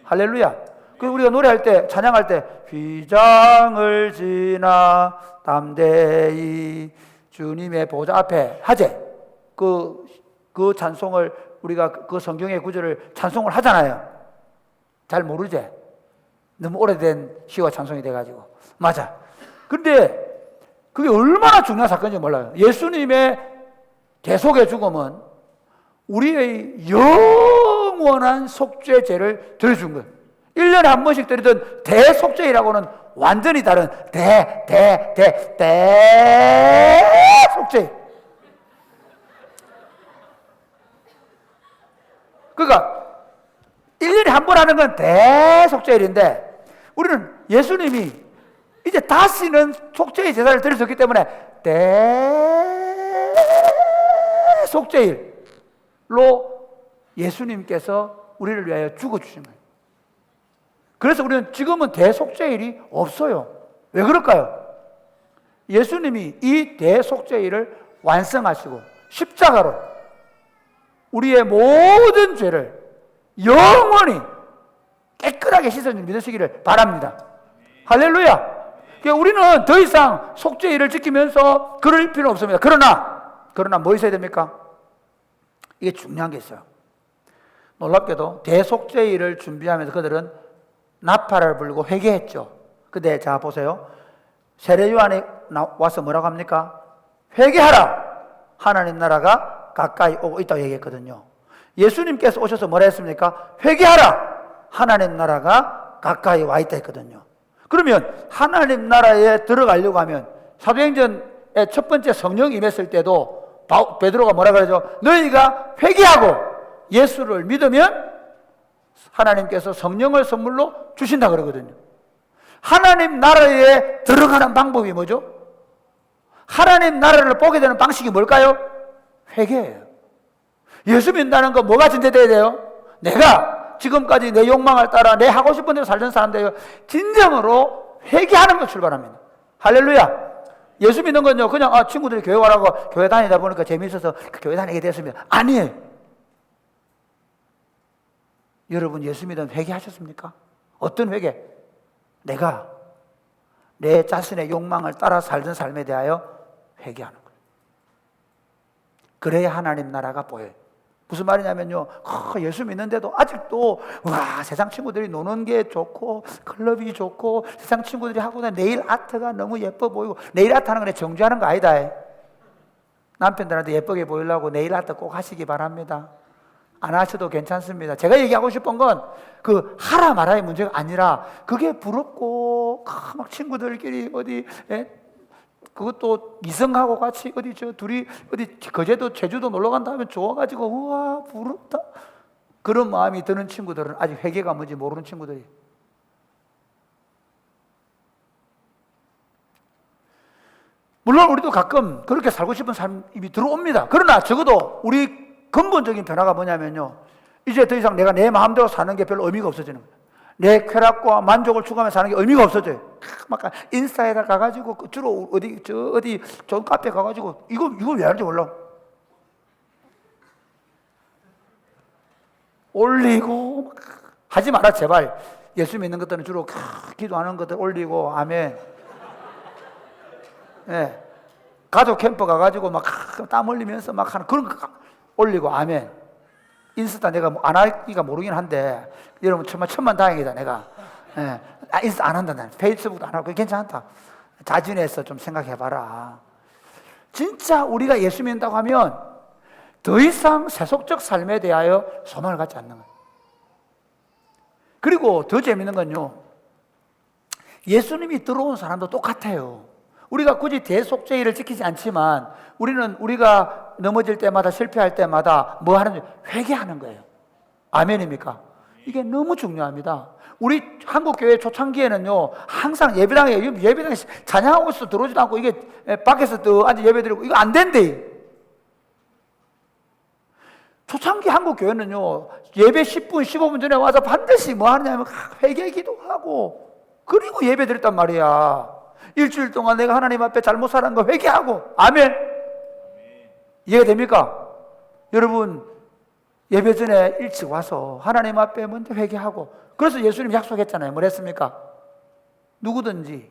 할렐루야. 그 우리가 노래할 때, 찬양할 때 휘장을 지나 담대히 주님의 보좌 앞에 하재. 그 찬송을 우리가 그 성경의 구절을 찬송을 하잖아요. 잘 모르지? 너무 오래된 시와 찬송이 돼가지고. 맞아. 근데 그게 얼마나 중요한 사건인지 몰라요. 예수님의 대속의 죽음은 우리의 영원한 속죄죄를 들어준 거예요. 1년에 한 번씩 드리던 대속죄이라고는 완전히 다른 대속죄. 그러니까 1년에 한 번 하는 건 대속죄일인데, 우리는 예수님이 이제 다시는 속죄의 제사를 드릴 수 없기 때문에 대속죄일로 예수님께서 우리를 위하여 죽어주신 거예요. 그래서 우리는 지금은 대속죄일이 없어요. 왜 그럴까요? 예수님이 이 대속죄일을 완성하시고 십자가로 우리의 모든 죄를 영원히 깨끗하게 씻어준 믿으시기를 바랍니다. 할렐루야. 우리는 더 이상 속죄일을 지키면서 그럴 필요는 없습니다. 그러나 뭐 있어야 됩니까? 이게 중요한 게 있어요. 놀랍게도 대속죄일을 준비하면서 그들은 나팔을 불고 회개했죠. 근데 자 보세요. 세례 요한이 와서 뭐라고 합니까? 회개하라. 하나님 나라가 가까이 오고 있다고 얘기했거든요. 예수님께서 오셔서 뭐라 했습니까? 회개하라. 하나님 나라가 가까이 와 있다 했거든요. 그러면 하나님 나라에 들어가려고 하면 사도행전의 첫 번째 성령 임했을 때도 베드로가 뭐라 그러죠? 너희가 회개하고 예수를 믿으면 하나님께서 성령을 선물로 주신다 그러거든요. 하나님 나라에 들어가는 방법이 뭐죠? 하나님 나라를 보게 되는 방식이 뭘까요? 회개예요. 예수 믿는다는 건 뭐가 전제돼야 돼요? 내가 지금까지 내 욕망을 따라 내 하고 싶은 대로 살던 사람들이요, 진정으로 회개하는 걸 출발합니다. 할렐루야. 예수 믿는 건요, 그냥 친구들이 교회 가라고 교회 다니다 보니까 재미있어서 그 교회 다니게 됐습니다. 아니에요. 여러분 예수 믿으면 회개하셨습니까? 어떤 회개? 내가 내 자신의 욕망을 따라 살던 삶에 대하여 회개하는 거예요. 그래야 하나님 나라가 보여요. 무슨 말이냐면요, 예수 믿는데도 아직도 와 세상 친구들이 노는 게 좋고 클럽이 좋고 세상 친구들이 하고 있는 네일 아트가 너무 예뻐 보이고, 네일 아트 하는 건 정죄하는 거 아니다. 남편들한테 예쁘게 보이려고 네일 아트 꼭 하시기 바랍니다. 안 하셔도 괜찮습니다. 제가 얘기하고 싶은 건 그 하라 마라의 문제가 아니라 그게 부럽고 막 친구들끼리 어디 그것도 이성하고 같이 어디 둘이 어디 거제도 제주도 놀러 간다 하면 좋아가지고 우와 부럽다 그런 마음이 드는 친구들은 아직 회개가 뭔지 모르는 친구들이. 물론 우리도 가끔 그렇게 살고 싶은 삶이 들어옵니다. 그러나 적어도 우리 근본적인 변화가 뭐냐면요, 이제 더 이상 내가 내 마음대로 사는 게 별로 의미가 없어지는 거예요. 내 쾌락과 만족을 추구하며 사는 게 의미가 없어져요. 막 인스타에다 가가지고 주로 어디 좋은 카페 가가지고 이걸 왜 하는지 몰라. 올리고 하지 마라 제발. 예수 믿는 것들은 주로 기도하는 것들 올리고 아멘. 예, 가족 캠프 가가지고 막 땀 흘리면서 막 하는 그런 거 올리고 아멘. 인스타 내가 안 하기가 모르긴 한데 여러분 정말 천만다행이다 내가. 예, 인스타 안 한다. 나는 페이스북도 안 하고 괜찮다. 자진해서 좀 생각해봐라. 진짜 우리가 예수 믿는다고 하면 더 이상 세속적 삶에 대하여 소망을 갖지 않는 거예요. 그리고 더 재밌는 건요, 예수님이 들어온 사람도 똑같아요. 우리가 굳이 대속죄를 지키지 않지만 우리가 넘어질 때마다 실패할 때마다 뭐 하는지 회개하는 거예요. 아멘입니까? 이게 너무 중요합니다. 우리 한국교회 초창기에는요, 항상 예배당에 찬양하고 있어 들어오지도 않고 이게 밖에서 또 앉아 예배드리고 이거 안 된대. 초창기 한국교회는요, 예배 10분 15분 전에 와서 반드시 뭐 하느냐면 회개 기도하고 그리고 예배드렸단 말이야. 일주일 동안 내가 하나님 앞에 잘못 살은 거 회개하고. 아멘. 이해가 됩니까? 여러분 예배 전에 일찍 와서 하나님 앞에 먼저 회개하고, 그래서 예수님 약속했잖아요. 뭘 했습니까? 누구든지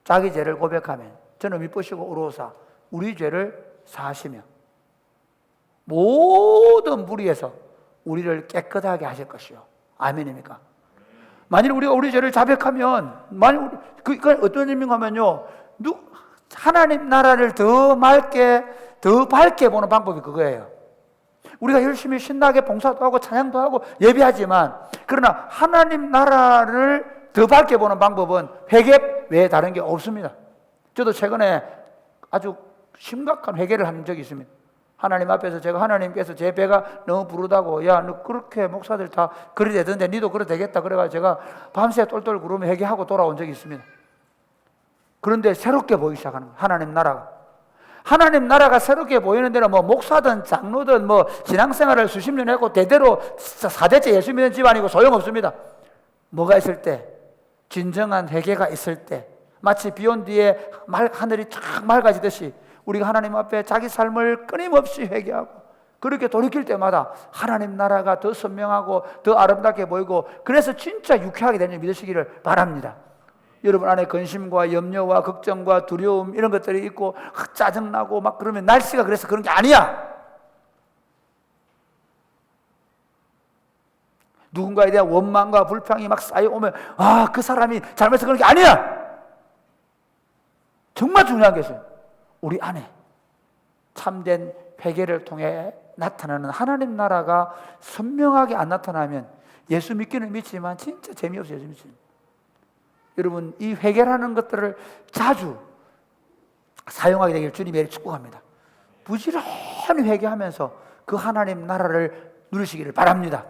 자기 죄를 고백하면 저는 미쁘시고 의로우사 우리 죄를 사하시며 모든 무리에서 우리를 깨끗하게 하실 것이요. 아멘입니까? 만일 우리가 우리 죄를 자백하면, 그건 어떤 의미인가 하면요, 하나님 나라를 더 밝게 보는 방법이 그거예요. 우리가 열심히 신나게 봉사도 하고 찬양도 하고 예배하지만, 그러나 하나님 나라를 더 밝게 보는 방법은 회개 외에 다른 게 없습니다. 저도 최근에 아주 심각한 회개를 한 적이 있습니다. 하나님 앞에서 제가 하나님께서 제 배가 너무 부르다고, 야 너 그렇게 목사들 다 그리 되던데 니도 그래 되겠다 그래가지고 제가 밤새 똘똘 구르며 회개하고 돌아온 적이 있습니다. 그런데 새롭게 보이기 시작하는 거예요. 하나님 나라가 새롭게 보이는 데는 뭐 목사든 장로든 뭐 신앙생활을 수십 년 했고 대대로 4대째 예수 믿는 집안이고 소용없습니다. 뭐가 있을 때? 진정한 회개가 있을 때, 마치 비 온 뒤에 하늘이 쫙 맑아지듯이 우리가 하나님 앞에 자기 삶을 끊임없이 회개하고 그렇게 돌이킬 때마다 하나님 나라가 더 선명하고 더 아름답게 보이고, 그래서 진짜 유쾌하게 되는 믿으시기를 바랍니다. 여러분 안에 근심과 염려와 걱정과 두려움 이런 것들이 있고 짜증나고 막 그러면 날씨가 그래서 그런 게 아니야. 누군가에 대한 원망과 불평이 막 쌓여오면 그 사람이 잘못해서 그런 게 아니야. 정말 중요한 게 있어요. 우리 안에 참된 회개를 통해 나타나는 하나님 나라가 선명하게 안 나타나면 예수 믿기는 믿지만 진짜 재미없어요. 예수 믿지만. 여러분, 이 회개라는 것들을 자주 사용하게 되기를 주님의 축복합니다. 부지런히 회개하면서 그 하나님 나라를 누리시기를 바랍니다.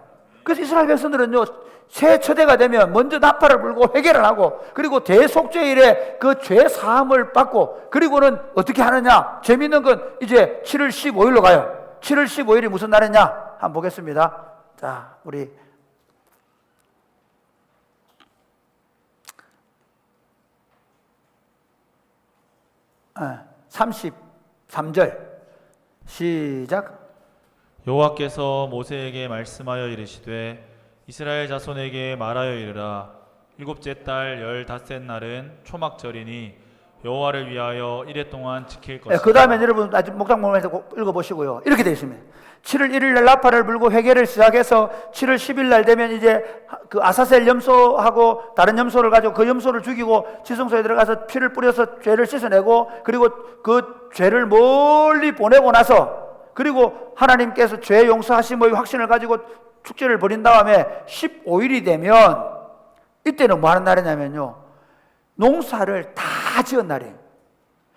그래서 이스라엘 백성들은요, 새 처대가 되면 먼저 나팔을 불고 회개를 하고, 그리고 대속죄일에 그 죄 사함을 받고, 그리고는 어떻게 하느냐? 재밌는 건 이제 7월 15일로 가요. 7월 15일이 무슨 날이냐? 한번 보겠습니다. 자, 우리 33절 시작.
여호와께서 모세에게 말씀하여 이르시되 이스라엘 자손에게 말하여 이르라. 일곱째 달 15째 날은 초막절이니 여호와를 위하여 이래 동안 지킬 것이다.
그 다음에 여러분 아직 목장 보면서 읽어보시고요. 이렇게 되어 있습니다. 7월 1일 날 나팔을 불고 회개를 시작해서 7월 10일 날 되면 이제 그 아사셀 염소하고 다른 염소를 가지고 그 염소를 죽이고 지성소에 들어가서 피를 뿌려서 죄를 씻어내고, 그리고 그 죄를 멀리 보내고 나서, 그리고 하나님께서 죄 용서하심의 확신을 가지고 축제를 벌인 다음에 15일이 되면 이때는 뭐 하는 날이냐면요, 농사를 다 지은 날이에요.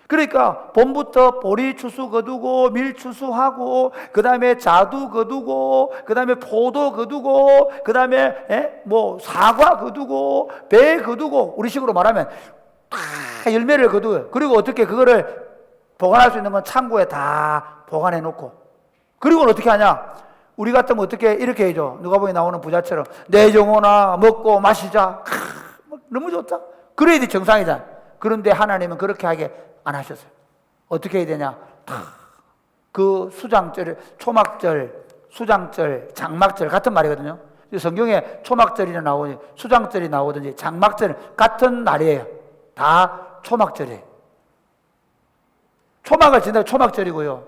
그러니까 봄부터 보리 추수 거두고 밀 추수하고, 그 다음에 자두 거두고, 그 다음에 포도 거두고, 그 다음에 뭐 사과 거두고 배 거두고, 우리 식으로 말하면 다 열매를 거두어요. 그리고 어떻게 그거를 보관할 수 있는 건 창고에 다 보관해 놓고, 그리고는 어떻게 하냐? 우리 같으면 어떻게 이렇게 해줘. 누가복음에 나오는 부자처럼 내 영혼아 먹고 마시자. 너무 좋다. 그래야 돼, 정상이잖아. 그런데 하나님은 그렇게 하게 안 하셨어요. 어떻게 해야 되냐? 그 수장절, 초막절, 수장절, 장막절 같은 말이거든요. 성경에 초막절이 나오든지 수장절이 나오든지 장막절 같은 날이에요. 다 초막절이에요. 초막을 지낸다고 초막절이고요.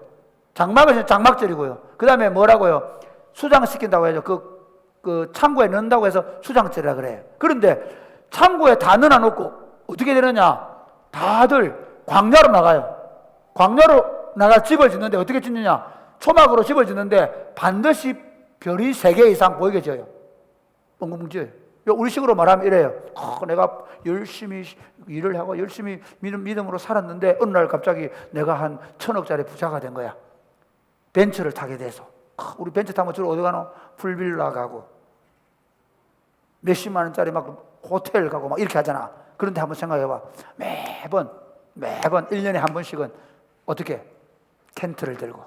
장막을 지낸다고 장막절이고요. 그 다음에 뭐라고요? 수장시킨다고 해서 그 창고에 넣는다고 해서 수장절이라 그래요. 그런데 창고에 다 넣어놓고 어떻게 되느냐? 다들 광야로 나가요. 광야로 나가 집을 짓는데 어떻게 짓느냐? 초막으로 집을 짓는데 반드시 별이 3개 이상 보이게 지어요. 뻥뻥 지어요. 우리 식으로 말하면 이래요. 내가 열심히 일을 하고 열심히 믿음으로 살았는데 어느 날 갑자기 내가 한 1,000억짜리 부자가 된 거야. 벤츠를 타게 돼서. 우리 벤츠 타면 주로 어디 가노? 풀빌라 가고 몇십만 원짜리 막 호텔 가고 막 이렇게 하잖아. 그런데 한번 생각해봐. 매번 1년에 한 번씩은 어떻게 텐트를 들고,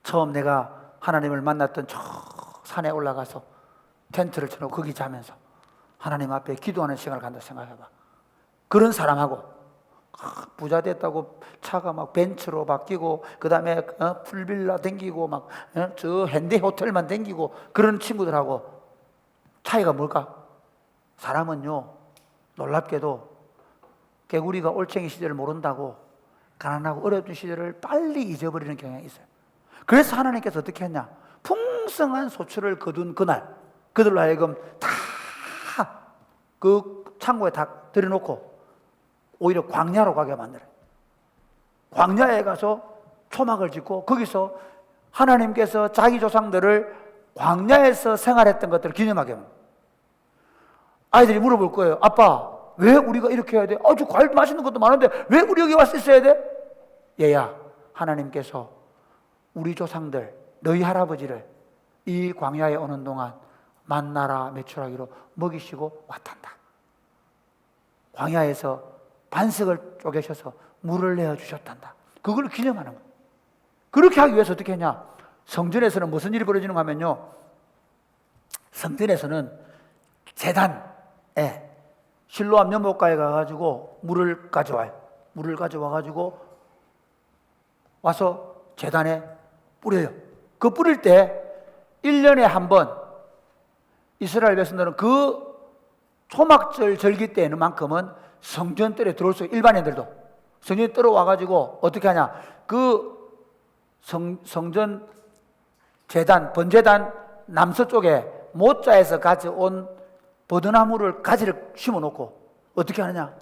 처음 내가 하나님을 만났던 저 산에 올라가서 텐트를 쳐놓고 거기 자면서 하나님 앞에 기도하는 시간을 간다 생각해봐. 그런 사람하고 부자 됐다고 차가 막 벤츠로 바뀌고, 그 다음에 풀빌라 댕기고 막 저 현대 호텔만 댕기고 그런 친구들하고 차이가 뭘까? 사람은요, 놀랍게도 개구리가 올챙이 시절을 모른다고 가난하고 어려운 시절을 빨리 잊어버리는 경향이 있어요. 그래서 하나님께서 어떻게 했냐? 풍성한 소출을 거둔 그날 그들로 하여금 다 그 창고에 다 들여놓고 오히려 광야로 가게 만들어요. 광야에 가서 초막을 짓고 거기서 하나님께서 자기 조상들을 광야에서 생활했던 것들을 기념하게 합니다. 아이들이 물어볼 거예요. 아빠, 왜 우리가 이렇게 해야 돼? 아주 과일 맛있는 것도 많은데 왜 우리 여기 와서 있어야 돼? 얘야, 하나님께서 우리 조상들, 너희 할아버지를 이 광야에 오는 동안 만나라 메추라기로 먹이시고 왔단다. 광야에서 반석을 쪼개셔서 물을 내어주셨단다. 그걸 기념하는 거예요. 그렇게 하기 위해서 어떻게 했냐? 성전에서는 무슨 일이 벌어지는가 하면요, 성전에서는 제단에 실로암 연못가에 가가지고 물을 가져와요. 물을 가져와가지고 와서 제단에 뿌려요. 그 뿌릴 때 1년에 한 번 이스라엘 백성들은 그 초막절 절기 때에는 만큼은 성전뜰에 들어올 수 있어요. 일반인들도 성전에 들어와가지고 어떻게 하냐? 그 성전 제단, 번제단 남서쪽에 모자에서 가져온 버드나무를 가지를 심어놓고 어떻게 하느냐?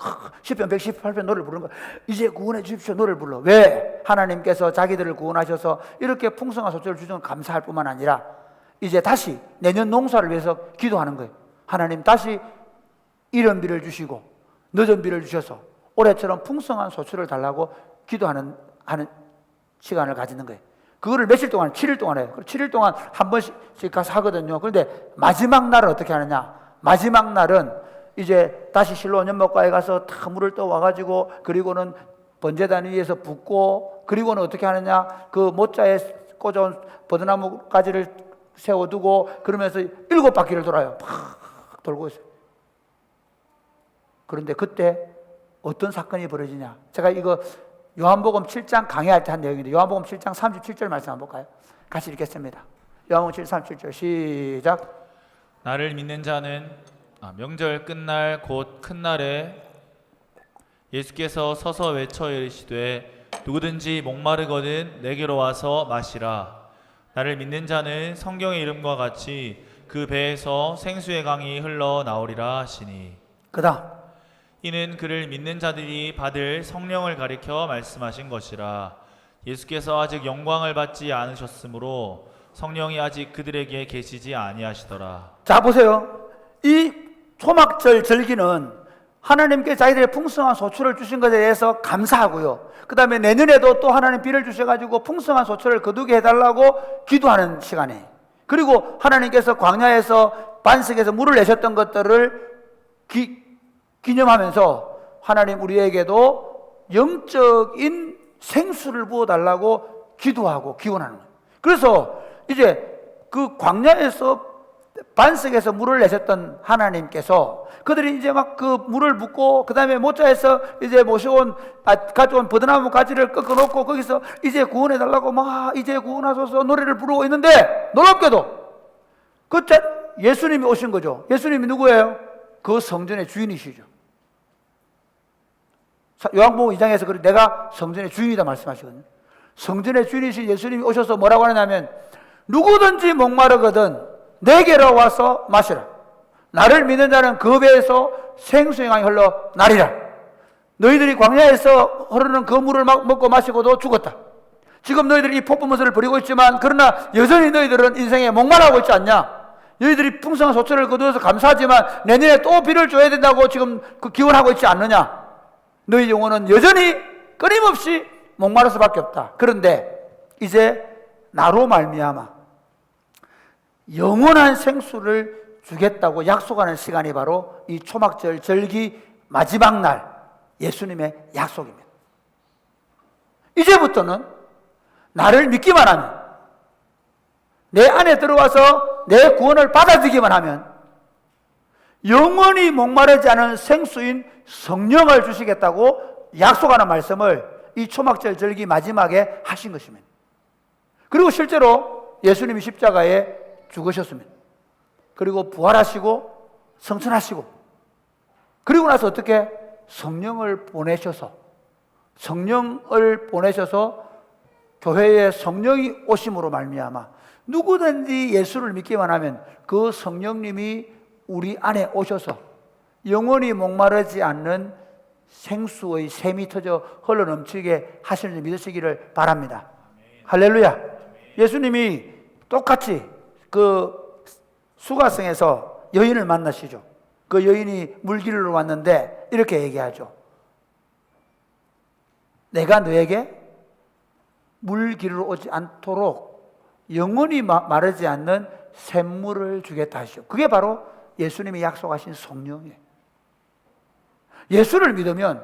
시편 118편 노래를 부르는 거야. 이제 구원해 주십시오 노래를 불러. 왜? 하나님께서 자기들을 구원하셔서 이렇게 풍성한 소출을 주시는 건 감사할 뿐만 아니라 이제 다시 내년 농사를 위해서 기도하는 거예요. 하나님 다시 이른 비를 주시고 늦은 비를 주셔서 올해처럼 풍성한 소출을 달라고 기도하는 시간을 가지는 거예요. 그거를 며칠 동안, 7일 동안 해요. 7일 동안 한 번씩 가서 하거든요. 그런데 마지막 날은 어떻게 하느냐? 마지막 날은 이제 다시 실로 연못가에 가서 다 물을 떠 와가지고 그리고는 번제단 위에서 붓고 그리고는 어떻게 하느냐? 그 모자에 꽂아온 버드나무 가지를 세워두고 그러면서 7바퀴를 돌아요. 팍 돌고 있어요. 그런데 그때 어떤 사건이 벌어지냐? 제가 이거 요한복음 7장 강의할 때 한 내용인데 요한복음 7장 37절 말씀 한번 볼까요? 같이 읽겠습니다. 요한복음 7, 37절 시작.
나를 믿는 자는 명절 끝날 곧 큰 날에 예수께서 서서 외쳐 이르시되 누구든지 목마르거든 내게로 와서 마시라. 나를 믿는 자는 성경의 이름과 같이 그 배에서 생수의 강이 흘러나오리라 하시니.
그다음
이는 그를 믿는 자들이 받을 성령을 가리켜 말씀하신 것이라. 예수께서 아직 영광을 받지 않으셨으므로 성령이 아직 그들에게 계시지 아니하시더라.
자 보세요. 이 초막절 절기는 하나님께 자기들의 풍성한 소출을 주신 것에 대해서 감사하고요. 그 다음에 내년에도 또 하나님 비를 주셔가지고 풍성한 소출을 거두게 해달라고 기도하는 시간이에요. 그리고 하나님께서 광야에서 반석에서 물을 내셨던 것들을 기념하면서 하나님 우리에게도 영적인 생수를 부어달라고 기도하고 기원하는 거예요. 그래서 이제 그 광야에서 반석에서 물을 내셨던 하나님께서 그들이 이제 막 그 물을 붓고 그 다음에 모자에서 이제 가져온 버드나무 가지를 꺾어놓고 거기서 이제 구원해달라고 막 이제 구원하소서 노래를 부르고 있는데 놀랍게도 그때 예수님이 오신 거죠. 예수님이 누구예요? 그 성전의 주인이시죠. 요한복음 2장에서 내가 성전의 주인이다 말씀하시거든요. 성전의 주인이신 예수님이 오셔서 뭐라고 하냐면 누구든지 목마르거든 내게로 와서 마시라. 나를 믿는 자는 그 배에서 생수의 강이 흘러나리라. 너희들이 광야에서 흐르는 그 물을 먹고 마시고도 죽었다. 지금 너희들이 이 폭포문서를 버리고 있지만 그러나 여전히 너희들은 인생에 목말라하고 있지 않냐? 너희들이 풍성한 소출을 거두어서 감사하지만 내년에 또 비를 줘야 된다고 지금 그 기원하고 있지 않느냐? 너희 영혼은 여전히 끊임없이 목마를 수밖에 없다. 그런데 이제 나로 말미암아 영원한 생수를 주겠다고 약속하는 시간이 바로 이 초막절 절기 마지막 날 예수님의 약속입니다. 이제부터는 나를 믿기만 하면 내 안에 들어와서 내 구원을 받아들이기만 하면 영원히 목마르지 않은 생수인 성령을 주시겠다고 약속하는 말씀을 이 초막절 절기 마지막에 하신 것입니다. 그리고 실제로 예수님이 십자가에 죽으셨습니다. 그리고 부활하시고 성천하시고 그리고 나서 어떻게 성령을 보내셔서 교회에 성령이 오심으로 말미암아 누구든지 예수를 믿기만 하면 그 성령님이 우리 안에 오셔서 영원히 목마르지 않는 생수의 샘이 터져 흘러넘치게 하시는 줄 믿으시기를 바랍니다. 할렐루야. 예수님이 똑같이 그 수가성에서 여인을 만나시죠. 그 여인이 물기르러 왔는데 이렇게 얘기하죠. 내가 너에게 물기르러 오지 않도록 영원히 마르지 않는 샘물을 주겠다 하시죠. 그게 바로 예수님이 약속하신 성령이에요. 예수를 믿으면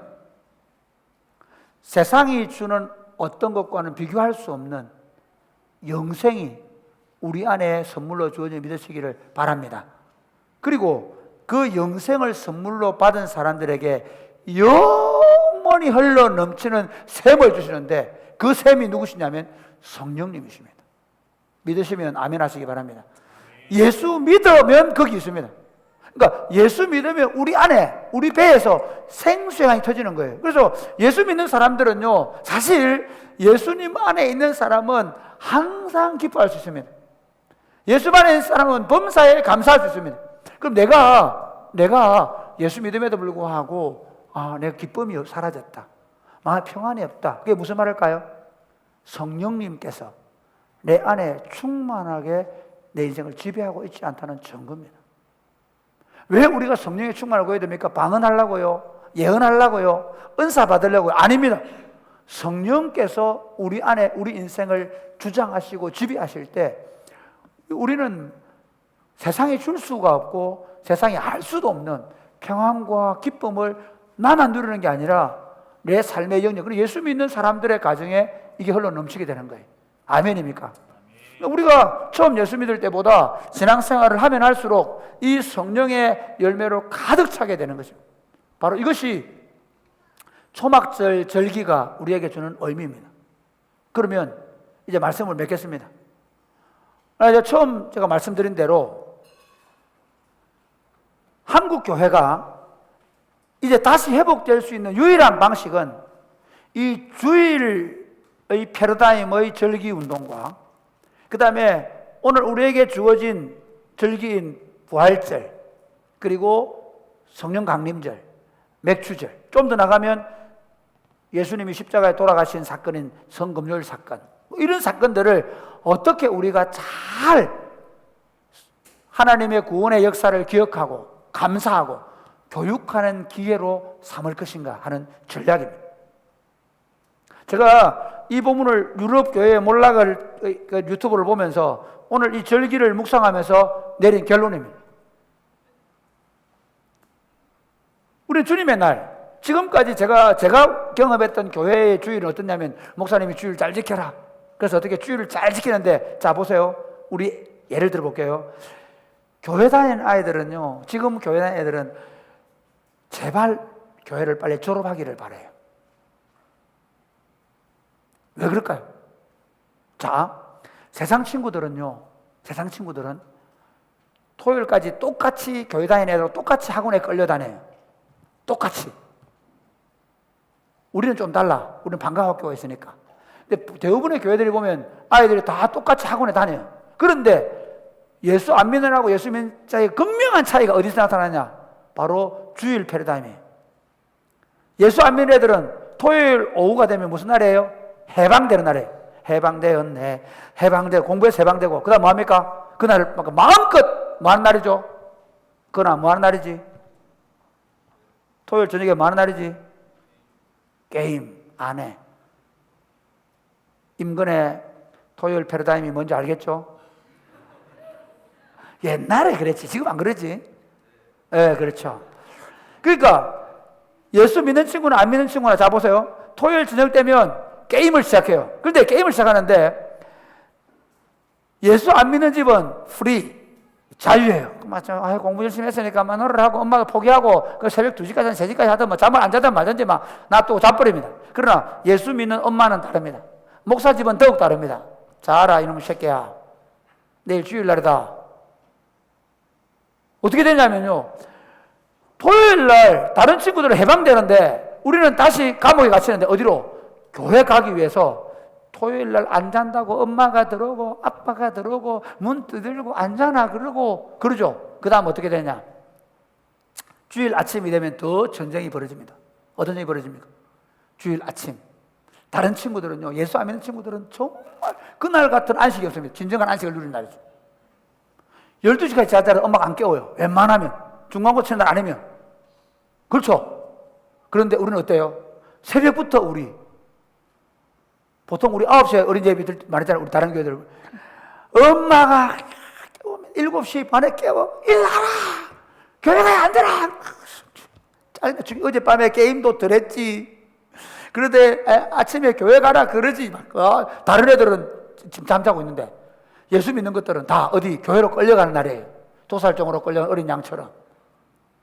세상이 주는 어떤 것과는 비교할 수 없는 영생이 우리 안에 선물로 주어져 믿으시기를 바랍니다. 그리고 그 영생을 선물로 받은 사람들에게 영원히 흘러 넘치는 샘을 주시는데 그 샘이 누구시냐면 성령님이십니다. 믿으시면 아멘 하시기 바랍니다. 예수 믿으면 거기 있습니다. 그러니까 예수 믿으면 우리 안에 우리 배에서 생수의 강이 터지는 거예요. 그래서 예수 믿는 사람들은요 사실 예수님 안에 있는 사람은 항상 기뻐할 수 있습니다. 예수 안에 있는 사람은 범사에 감사할 수 있습니다. 그럼 내가 예수 믿음에도 불구하고 내가 기쁨이 사라졌다, 마음에 평안이 없다. 그게 무슨 말일까요? 성령님께서 내 안에 충만하게 내 인생을 지배하고 있지 않다는 증거입니다. 왜 우리가 성령의 충만을 구해야 됩니까? 방언하려고요? 예언하려고요? 은사 받으려고요? 아닙니다. 성령께서 우리 안에 우리 인생을 주장하시고 지배하실 때 우리는 세상에 줄 수가 없고 세상에 알 수도 없는 평안과 기쁨을 나만 누리는 게 아니라 내 삶의 영역, 그리고 예수 믿는 사람들의 가정에 이게 흘러 넘치게 되는 거예요. 아멘입니까? 우리가 처음 예수 믿을 때보다 신앙생활을 하면 할수록 이 성령의 열매로 가득 차게 되는 것이죠. 바로 이것이 초막절 절기가 우리에게 주는 의미입니다. 그러면 이제 말씀을 맺겠습니다. 이제 처음 제가 말씀드린 대로 한국 교회가 이제 다시 회복될 수 있는 유일한 방식은 이 주일의 패러다임의 절기 운동과 그 다음에 오늘 우리에게 주어진 절기인 부활절, 그리고 성령 강림절, 맥주절, 좀 더 나가면 예수님이 십자가에 돌아가신 사건인 성금요일 사건, 이런 사건들을 어떻게 우리가 잘 하나님의 구원의 역사를 기억하고 감사하고 교육하는 기회로 삼을 것인가 하는 전략입니다. 제가 이 본문을 유럽 교회의 몰락을 유튜브를 보면서 오늘 이 절기를 묵상하면서 내린 결론입니다. 우리 주님의 날, 지금까지 제가 경험했던 교회의 주일은 어떻냐면 목사님이 주일 잘 지켜라. 그래서 어떻게 주일을 잘 지키는데, 자 보세요. 우리 예를 들어 볼게요. 교회 다니는 아이들은요, 지금 교회 다니는 애들은 제발 교회를 빨리 졸업하기를 바라요. 왜 그럴까요? 자, 세상 친구들은 토요일까지 똑같이 교회 다니는 애들 똑같이 학원에 끌려다녀요. 똑같이. 우리는 좀 달라. 우리는 방과학교가 있으니까. 근데 대부분의 교회들이 보면 아이들이 다 똑같이 학원에 다녀요. 그런데 예수 안 믿는 애하고 예수 믿는 자의 극명한 차이가 어디서 나타나냐? 바로 주일 패러다임이에요. 예수 안 믿는 애들은 토요일 오후가 되면 무슨 날이에요? 해방되는 날이에요. 해방되었네. 해방되고, 공부해서 해방되고, 그 다음 뭐합니까? 그날을 마음껏 뭐 하는 날이죠? 그날 뭐 하는 날이지? 토요일 저녁에 뭐 하는 날이지? 게임 안 해. 임근의 토요일 패러다임이 뭔지 알겠죠? 옛날에 그랬지. 지금 안 그러지? 예, 그렇죠. 그러니까 예수 믿는 친구나 안 믿는 친구나 자 보세요. 토요일 저녁 되면 게임을 시작해요. 그런데 게임을 시작하는데 예수 안 믿는 집은 프리, 자유예요. 맞죠? 공부 열심히 했으니까 마누라를 하고 엄마가 포기하고 그 새벽 2시까지 3시까지 하든 뭐 잠을 안 자든 말든지 막 놔두고 자버립니다. 그러나 예수 믿는 엄마는 다릅니다. 목사 집은 더욱 다릅니다. 자라 이놈의 새끼야. 내일 주일날이다. 어떻게 되냐면요, 토요일 날 다른 친구들은 해방되는데 우리는 다시 감옥에 갇히는데 어디로? 교회 가기 위해서 토요일 날 안 잔다고 엄마가 들어오고 아빠가 들어오고 문 두들고 안 자나 그러고 그러죠. 그 다음 어떻게 되냐? 주일 아침이 되면 더 전쟁이 벌어집니다. 어떤 전쟁이 벌어집니까? 주일 아침. 다른 친구들은요, 예수 안 믿는 친구들은 정말 그날 같은 안식이 없습니다. 진정한 안식을 누리는 날이죠. 12시까지 자자를 엄마가 안 깨워요. 웬만하면. 중간고 치는 날 아니면. 그렇죠? 그런데 우리는 어때요? 새벽부터 보통 우리 9시에 어린이집들 말했잖아요. 우리 다른 교회들. 엄마가 깨우면 7시 반에 깨워. 일어나라! 교회 가야 안 되라! 어젯밤에 게임도 덜 했지. 그런데 아침에 교회 가라 그러지. 다른 애들은 지금 잠자고 있는데 예수 믿는 것들은 다 어디 교회로 끌려가는 날이에요. 도살장으로 끌려가는 어린 양처럼.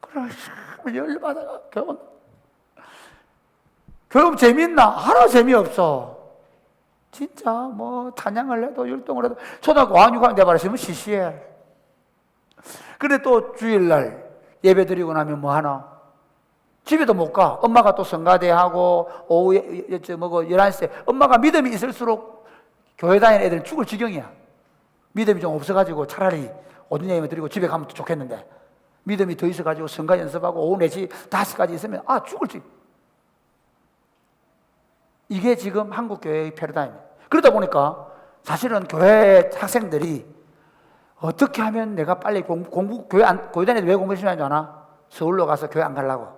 그래, 열받아가 교회 재밌나? 하나 재미없어. 진짜 뭐 찬양을 해도 율동을 해도 초등학교 5학년 6학년 돼버리시면 시시해. 그런데 또 주일날 예배 드리고 나면 뭐 하나? 집에도 못 가. 엄마가 또 성가대하고 오후에 11시에 엄마가 믿음이 있을수록 교회 다니는 애들은 죽을 지경이야. 믿음이 좀 없어가지고 차라리 오전 예배 드리고 집에 가면 더 좋겠는데, 믿음이 더 있어가지고 성가 연습하고 오후 4시 5시까지 있으면 죽을지. 이게 지금 한국 교회의 패러다임이에요. 그러다 보니까 사실은 교회 학생들이 어떻게 하면 내가 빨리 공부 교회 다니는데 왜 공부 열심히 하는지 아나? 서울로 가서 교회 안 가려고.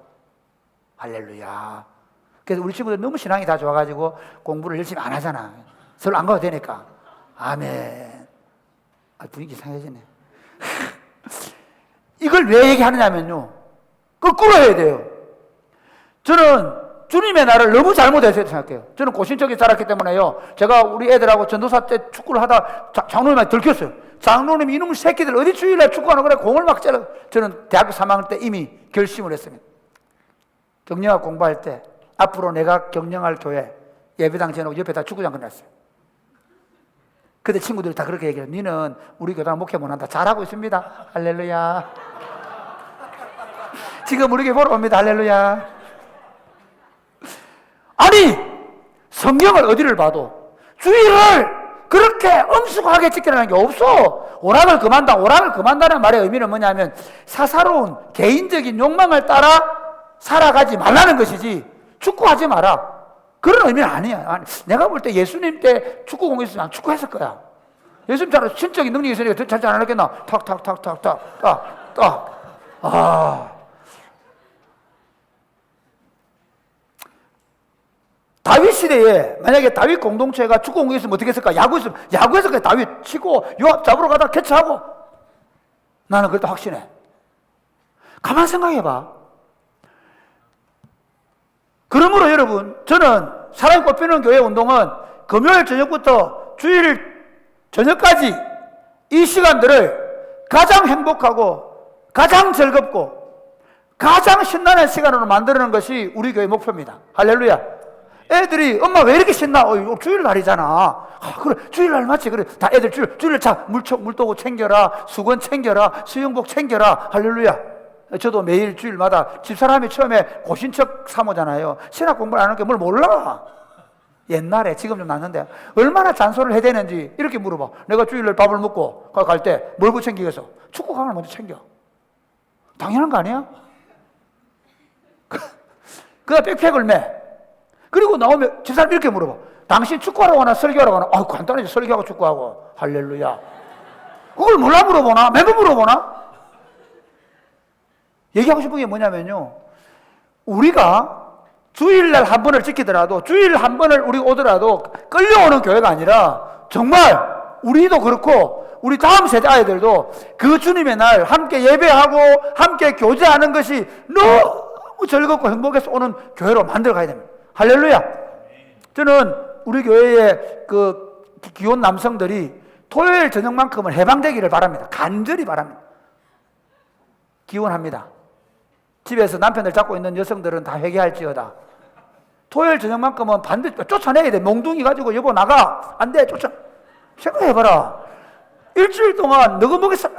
할렐루야. 그래서 우리 친구들 너무 신앙이 다 좋아가지고 공부를 열심히 안 하잖아. 서울 안 가도 되니까. 아멘. 분위기 상해지네. 이걸 왜 얘기하느냐면요, 거꾸로 해야 돼요. 저는 주님의 나를 너무 잘못해서 생각해요. 저는 고신척에 자랐기 때문에요, 제가 우리 애들하고 전도사 때 축구를 하다 장로님한테 들켰어요. 장로님 이놈의 새끼들 어디 주일날 축구하는 거래, 공을 막 째려. 저는 대학교 3학년 때 이미 결심을 했습니다. 경영학 공부할 때 앞으로 내가 경영할 교회 예배당 지어놓고 옆에 다 축구장 끝났어요. 그때 친구들이 다 그렇게 얘기해요. 너는 우리 교단 목회 못한다. 잘하고 있습니다. 할렐루야. 지금 우리 교회 보러 옵니다. 할렐루야. 아니, 성경을 어디를 봐도 주일을 그렇게 엄숙하게 지키라는 게 없어. 오락을 금한다는 말의 의미는 뭐냐면 사사로운 개인적인 욕망을 따라 살아가지 말라는 것이지, 축구하지 마라 그런 의미는 아니야. 아니, 내가 볼 때 예수님 때 축구 공이 있으면 축구했을 거야. 예수님 잘 신적인 능력이 있으니까 잘 안 했겠나? 탁탁탁탁탁탁탁. 다윗 시대에 만약에 다윗 공동체가 축구 공이 있으면 어떻게 했을까? 야구에서 그냥 다윗 치고 요압 잡으러 가다 캐치하고. 나는 그것도 확신해. 가만 생각해봐. 그러므로 여러분, 저는 사랑이 꽃피는 교회 운동은 금요일 저녁부터 주일 저녁까지 이 시간들을 가장 행복하고 가장 즐겁고 가장 신나는 시간으로 만드는 것이 우리 교회 목표입니다. 할렐루야. 애들이 엄마 왜 이렇게 신나? 주일날이잖아. 그래, 주일날 맞지? 그래, 다 애들 주일날 자 물도구 챙겨라, 수건 챙겨라, 수영복 챙겨라. 할렐루야. 저도 매일 주일마다 집사람이 처음에 고신척 사모잖아요. 신학 공부를 안 하는 게 뭘 몰라. 옛날에, 지금 좀 낫는데 얼마나 잔소리를 해야 되는지 이렇게 물어봐. 내가 주일날 밥을 먹고 갈 때 뭘 챙기겠어? 축구강을 먼저 챙겨. 당연한 거 아니야? 그다음 백팩을 매. 그리고 나오면 집사람 이렇게 물어봐. 당신 축구하러 가나 설교하러 가나? 간단하지. 설교하고 축구하고. 할렐루야. 그걸 몰라 물어보나? 매번 물어보나? 얘기하고 싶은 게 뭐냐면요, 우리가 주일날 한 번을 지키더라도, 주일 한 번을 우리 오더라도 끌려오는 교회가 아니라, 정말 우리도 그렇고 우리 다음 세대 아이들도 그 주님의 날 함께 예배하고 함께 교제하는 것이 너무 즐겁고 행복해서 오는 교회로 만들어 가야 됩니다. 할렐루야. 저는 우리 교회의 그 기혼 남성들이 토요일 저녁만큼은 해방되기를 바랍니다. 간절히 바랍니다. 기원합니다. 집에서 남편을 잡고 있는 여성들은 다 회개할지어다. 토요일 저녁만큼은 반드시 쫓아내야 돼. 몽둥이 가지고 여보 나가. 안 돼. 생각해봐라. 일주일 동안 너가 먹겠어.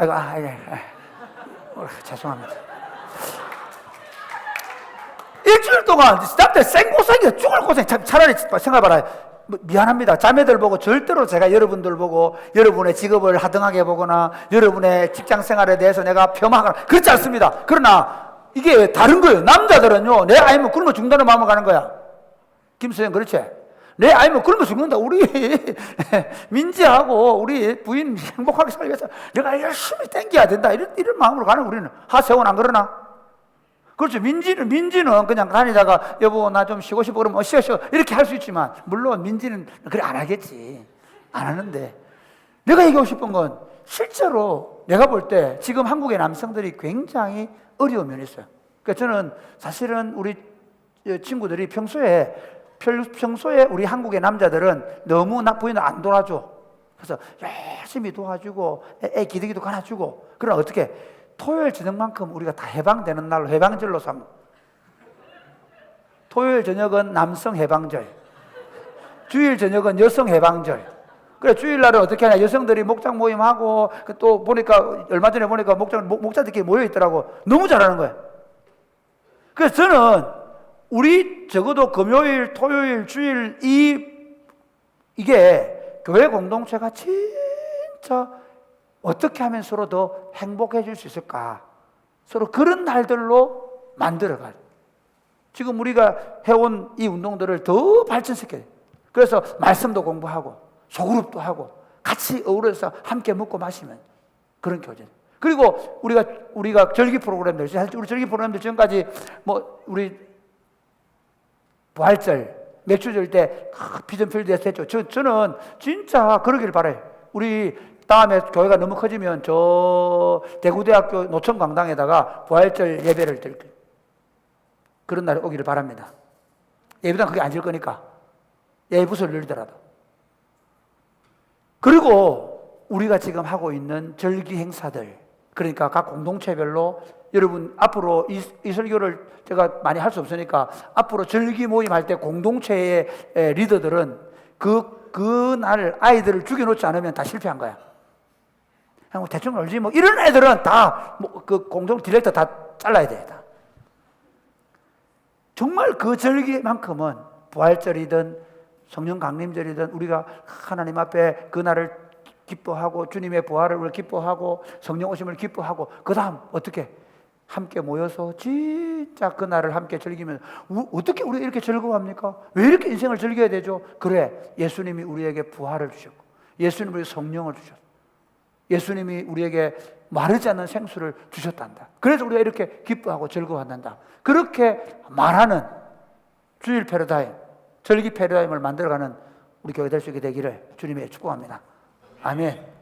죄송합니다. 일주일 동안 남들 생고생이야. 죽을 고생. 차라리 생각해봐라. 미안합니다. 자매들 보고 절대로 제가 여러분들 보고 여러분의 직업을 하등하게 보거나 여러분의 직장 생활에 대해서 내가 폄하하거나 그렇지 않습니다. 그러나 이게 다른 거예요. 남자들은요, 내 아이면 굶어 죽는다는 마음을 가는 거야. 김수영 그렇지? 내 아이면 굶어 죽는다. 우리 민지하고 우리 부인 행복하게 살기 위해서 내가 열심히 땡겨야 된다. 이런 마음으로 가는 우리는. 하세훈 안 그러나? 그렇죠. 민지는 그냥 다니다가 여보 나 좀 쉬고 싶어 그러면 쉬어 이렇게 할 수 있지만, 물론 민지는 그래 안 하겠지. 안 하는데 내가 얘기하고 싶은 건 실제로 내가 볼 때 지금 한국의 남성들이 굉장히 어려운 면이 있어요. 그러니까 저는 사실은 우리 친구들이 평소에 우리 한국의 남자들은 너무 부인을 안 도와줘. 그래서 열심히 도와주고 애 기저귀도 갈아주고. 그러나 어떻게 토요일 저녁만큼 우리가 다 해방되는 날로 해방절로 삼. 토요일 저녁은 남성 해방절, 주일 저녁은 여성 해방절. 그래, 주일날은 어떻게 하냐? 여성들이 목장 모임하고, 또 보니까 얼마 전에 보니까 목자들끼리 모여 있더라고. 너무 잘하는 거예요. 그래서 저는 우리 적어도 금요일, 토요일, 주일 이게 교회 공동체가 진짜 어떻게 하면 서로 더 행복해질 수 있을까? 서로 그런 날들로 만들어갈. 지금 우리가 해온 이 운동들을 더 발전시켜야 돼. 그래서 말씀도 공부하고 소그룹도 하고 같이 어우러서 함께 먹고 마시면 그런 교제. 그리고 우리가 절기 프로그램들, 우리 절기 프로그램들 지금까지 뭐 우리 부활절, 맥주절 때 비전필드에서 했죠. 저는 진짜 그러길 바라요. 우리 다음에 교회가 너무 커지면 저 대구대학교 노천광당에다가 부활절 예배를 드릴 거예요. 그런 날이 오기를 바랍니다. 예배당 그게 안 질 거니까 예부서를 열더라도. 그리고 우리가 지금 하고 있는 절기 행사들, 그러니까 각 공동체별로 여러분 앞으로 이 설교를 제가 많이 할 수 없으니까 앞으로 절기 모임할 때 공동체의 리더들은 그날 아이들을 죽여놓지 않으면 다 실패한 거야. 그냥 뭐 대충 놀지 뭐 이런 애들은 다 그 공동 디렉터 다 잘라야 돼. 다. 정말 그 절기만큼은 부활절이든 성령 강림절이든 우리가 하나님 앞에 그날을 기뻐하고 주님의 부활을 우리가 기뻐하고 성령 오심을 기뻐하고 그 다음 어떻게 함께 모여서 진짜 그날을 함께 즐기면 어떻게 우리가 이렇게 즐거워합니까? 왜 이렇게 인생을 즐겨야 되죠? 그래, 예수님이 우리에게 부활을 주셨고 예수님이 우리에게 성령을 주셨고 예수님이 우리에게 마르지 않는 생수를 주셨단다. 그래서 우리가 이렇게 기뻐하고 즐거워한다. 그렇게 말하는 주일 패러다임, 절기 패러다임을 만들어가는 우리 교회 될 수 있게 되기를 주님의 축복합니다. 아멘.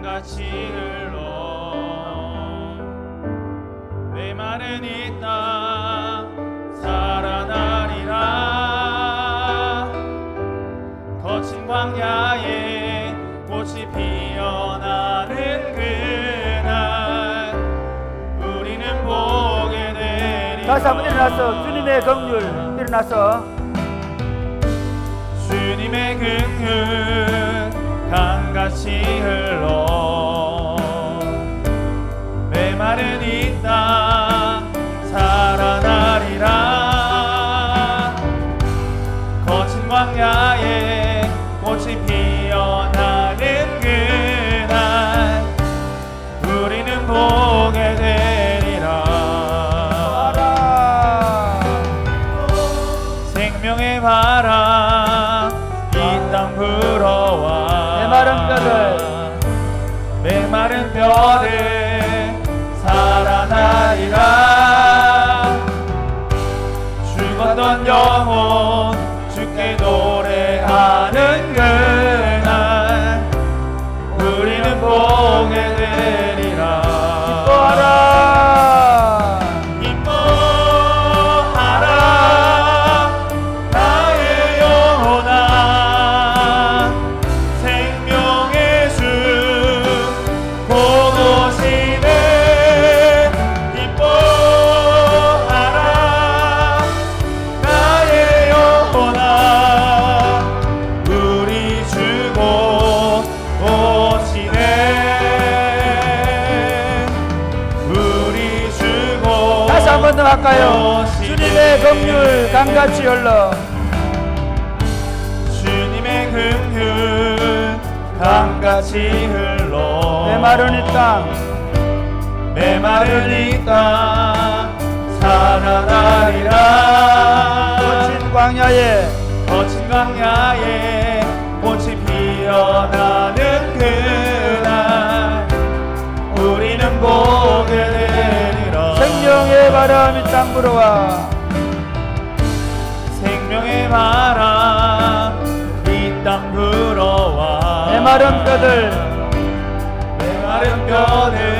같이 흘러 메마른 이 땅 살아나리라. 거친 광야에 꽃이 피어나는 그날 우리는 보게 되리라.
다시 한번 일어나서 주님의 긍휼 일어나서
주님의 긍휼 강같이 흘러 메마른 이 땅 살아나리라. 거친 광야에 꽃이 피어나는 그날 우리는 보게 되리라. 생명의 바람 이 땅 불어와 메마른 뼈들 살아나리라. 죽었던 영혼 주께 노래하는 그날 우리는 보게 되리라.
기뻐하라
기뻐하라 나의 영혼아. 생명의 주 곧 오시네. 기뻐하라 나의 영혼아. 우리 주 곧 오시네. 우리 주 곧
다시 한 번 더 할까요?
오시네.
주님의 긍휼 강같이 흘러
주님의 긍휼 강같이 흘러
메마른 이 땅
메마른 이 땅 살아나리라.
거친 광야에
꽃이 피어나는 그날 우리는 보게 되리라.
생명의 바람이 땅 불어와
생명의 바람 이 땅 불어와
메마른 뼈들
메마른 뼈들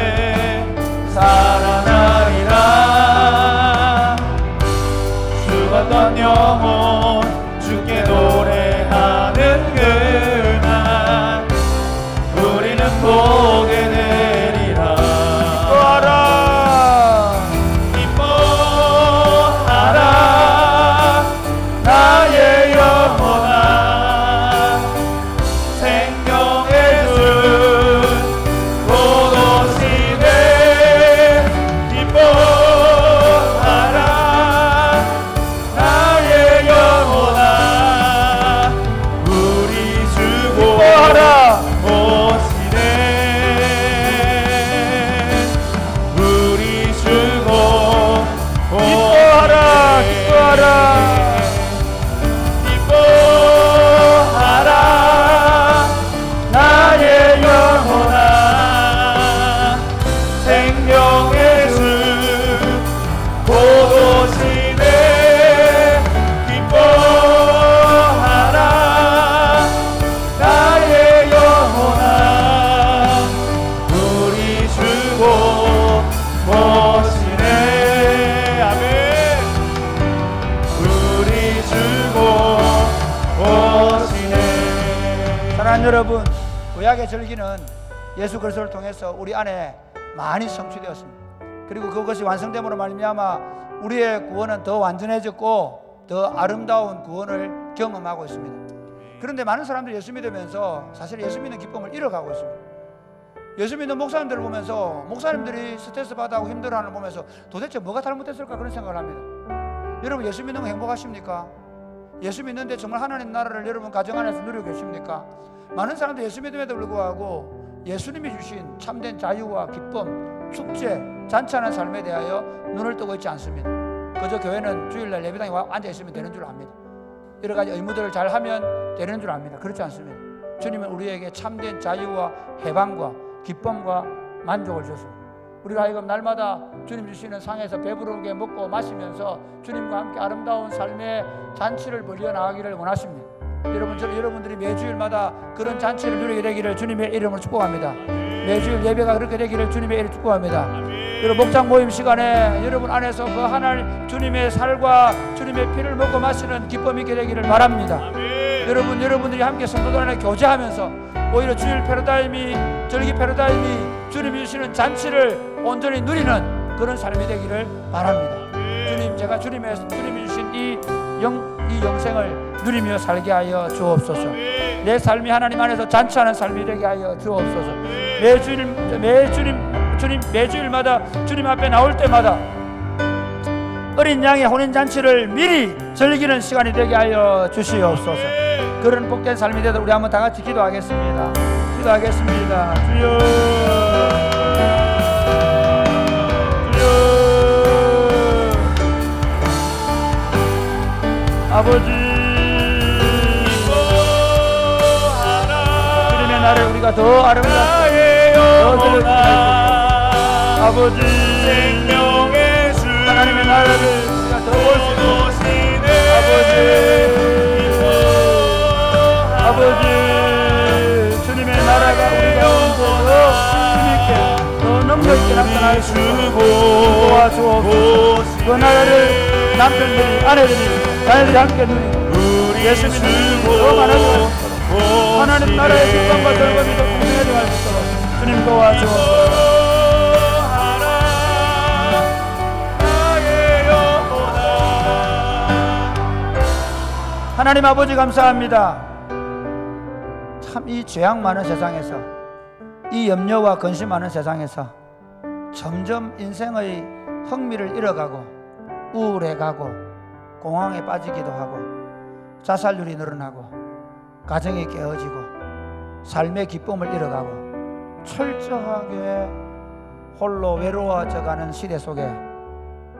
여러분, 구약의 절기는 예수 그리스도를 통해서 우리 안에 많이 성취되었습니다. 그리고 그것이 완성됨으로 말미암아 우리의 구원은 더 완전해졌고 더 아름다운 구원을 경험하고 있습니다. 그런데 많은 사람들이 예수 믿으면서 사실 예수 믿는 기쁨을 잃어가고 있습니다. 예수 믿는 목사님들을 보면서 목사님들이 스트레스 받아하고 힘들어하는 걸 보면서 도대체 뭐가 잘못됐을까 그런 생각을 합니다. 여러분, 예수 믿는 거 행복하십니까? 예수 믿는데 정말 하나님 나라를 여러분 가정 안에서 누리고 계십니까? 많은 사람들이 예수 믿음에도 불구하고 예수님이 주신 참된 자유와 기쁨, 축제, 잔치하는 삶에 대하여 눈을 뜨고 있지 않습니다. 그저 교회는 주일날 예배당에 와 앉아있으면 되는 줄 압니다. 여러 가지 의무들을 잘 하면 되는 줄 압니다. 그렇지 않습니다. 주님은 우리에게 참된 자유와 해방과 기쁨과 만족을 주셨습니다. 우리가 하여금 날마다 주님 주시는 상에서 배부르게 먹고 마시면서 주님과 함께 아름다운 삶의 잔치를 벌려 나가기를 원하십니다. 여러분, 저는 여러분들이 매주일마다 그런 잔치를 누리게 되기를 주님의 이름으로 축복합니다. 매주일 예배가 그렇게 되기를 주님의 이름으로 축복합니다. 여러분, 목장 모임 시간에 여러분 안에서 그 하나님 주님의 살과 주님의 피를 먹고 마시는 기쁨이 있게 되기를 바랍니다. 여러분들이 함께 성도들 안에 교제하면서 오히려 주일 패러다임이, 절기 패러다임이 주님이 주시는 잔치를 온전히 누리는 그런 삶이 되기를 바랍니다. 주님, 제가 주님이 주신 이 영생을 누리며 살게 하여 주옵소서. 내 삶이 하나님 안에서 잔치하는 삶이 되게 하여 주옵소서. 매주일마다 주님 앞에 나올 때마다 어린 양의 혼인잔치를 미리 즐기는 시간이 되게 하여 주시옵소서. 그런 복된 삶이 되도록 우리 한번 다 같이 기도하겠습니다. 기도하겠습니다. 주여, 아버지, 주님의 나라를 우리가 더 아름답게 더 즐겁게 아버지, 생명의 주 하나님의 나라를 우리가 더 볼 수 있는 아버지, 주님의 나라가 우리 가운데 더 힘있게 더 능력있게 나타날 수 있도록 도와주옵소서. 그 나라를 남편들이, 아내들이, 자녀들이 함께 누리고 예수 믿는 더 많아지고 하나님 나라의 기쁨과 즐거움이 더 풍성해져 갈 수 있도록 주님 도와주옵소서. 하나님 아버지, 감사합니다. 참 이 죄악 많은 세상에서, 이 염려와 근심 많은 세상에서 점점 인생의 흥미를 잃어가고 우울해가고 공황에 빠지기도 하고 자살률이 늘어나고 가정이 깨어지고 삶의 기쁨을 잃어가고 철저하게 홀로 외로워져가는 시대 속에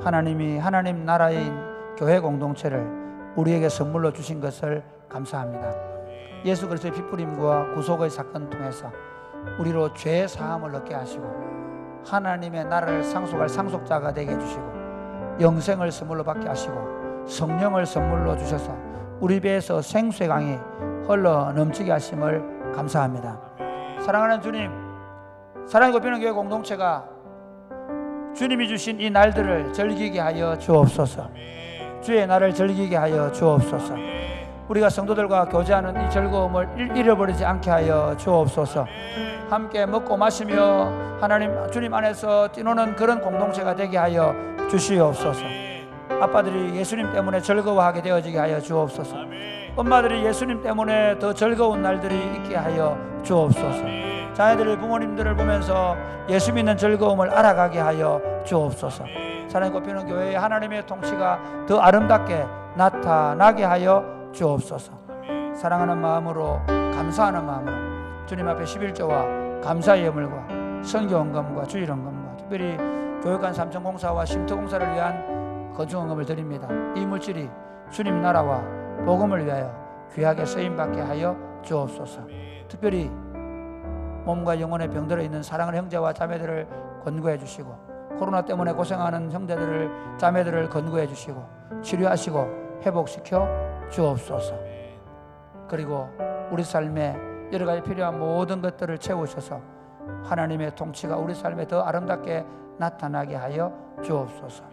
하나님이 하나님 나라인 교회 공동체를 우리에게 선물로 주신 것을 감사합니다. 예수 그리스도의 피뿌림과 구속의 사건을 통해서 우리로 죄 사함을 얻게 하시고 하나님의 나라를 상속할 상속자가 되게 해주시고 영생을 선물로 받게 하시고 성령을 선물로 주셔서 우리 배에서 생수의 강이 흘러 넘치게 하심을 감사합니다. 사랑하는 주님, 사랑의 꽃피는 교회 공동체가 주님이 주신 이 날들을 즐기게 하여 주옵소서. 주의 날을 즐기게 하여 주옵소서. 우리가 성도들과 교제하는 이 즐거움을 잃어버리지 않게 하여 주옵소서. 함께 먹고 마시며 하나님 주님 안에서 뛰노는 그런 공동체가 되게 하여 주시옵소서. 아빠들이 예수님 때문에 즐거워하게 되어지게 하여 주옵소서. 엄마들이 예수님 때문에 더 즐거운 날들이 있게 하여 주옵소서. 자녀들이 부모님들을 보면서 예수 믿는 즐거움을 알아가게 하여 주옵소서. 사랑의 꽃피는 교회에 하나님의 통치가 더 아름답게 나타나게 하여 주옵소서. 사랑하는 마음으로, 감사하는 마음으로 주님 앞에 11조와 감사의 예물과 선교헌금과 주일헌금과 특별히 교육관 삼천공사와 쉼터공사를 위한 거중헌금을 드립니다. 이 물질이 주님 나라와 복음을 위하여 귀하게 쓰임받게 하여 주옵소서. 특별히 몸과 영혼의 병들어 있는 사랑하는 형제와 자매들을 권고해 주시고 코로나 때문에 고생하는 형제들을, 자매들을 권고해 주시고 치료하시고 회복시켜 주옵소서. 그리고 우리 삶에 여러 가지 필요한 모든 것들을 채우셔서 하나님의 통치가 우리 삶에 더 아름답게 나타나게 하여 주옵소서.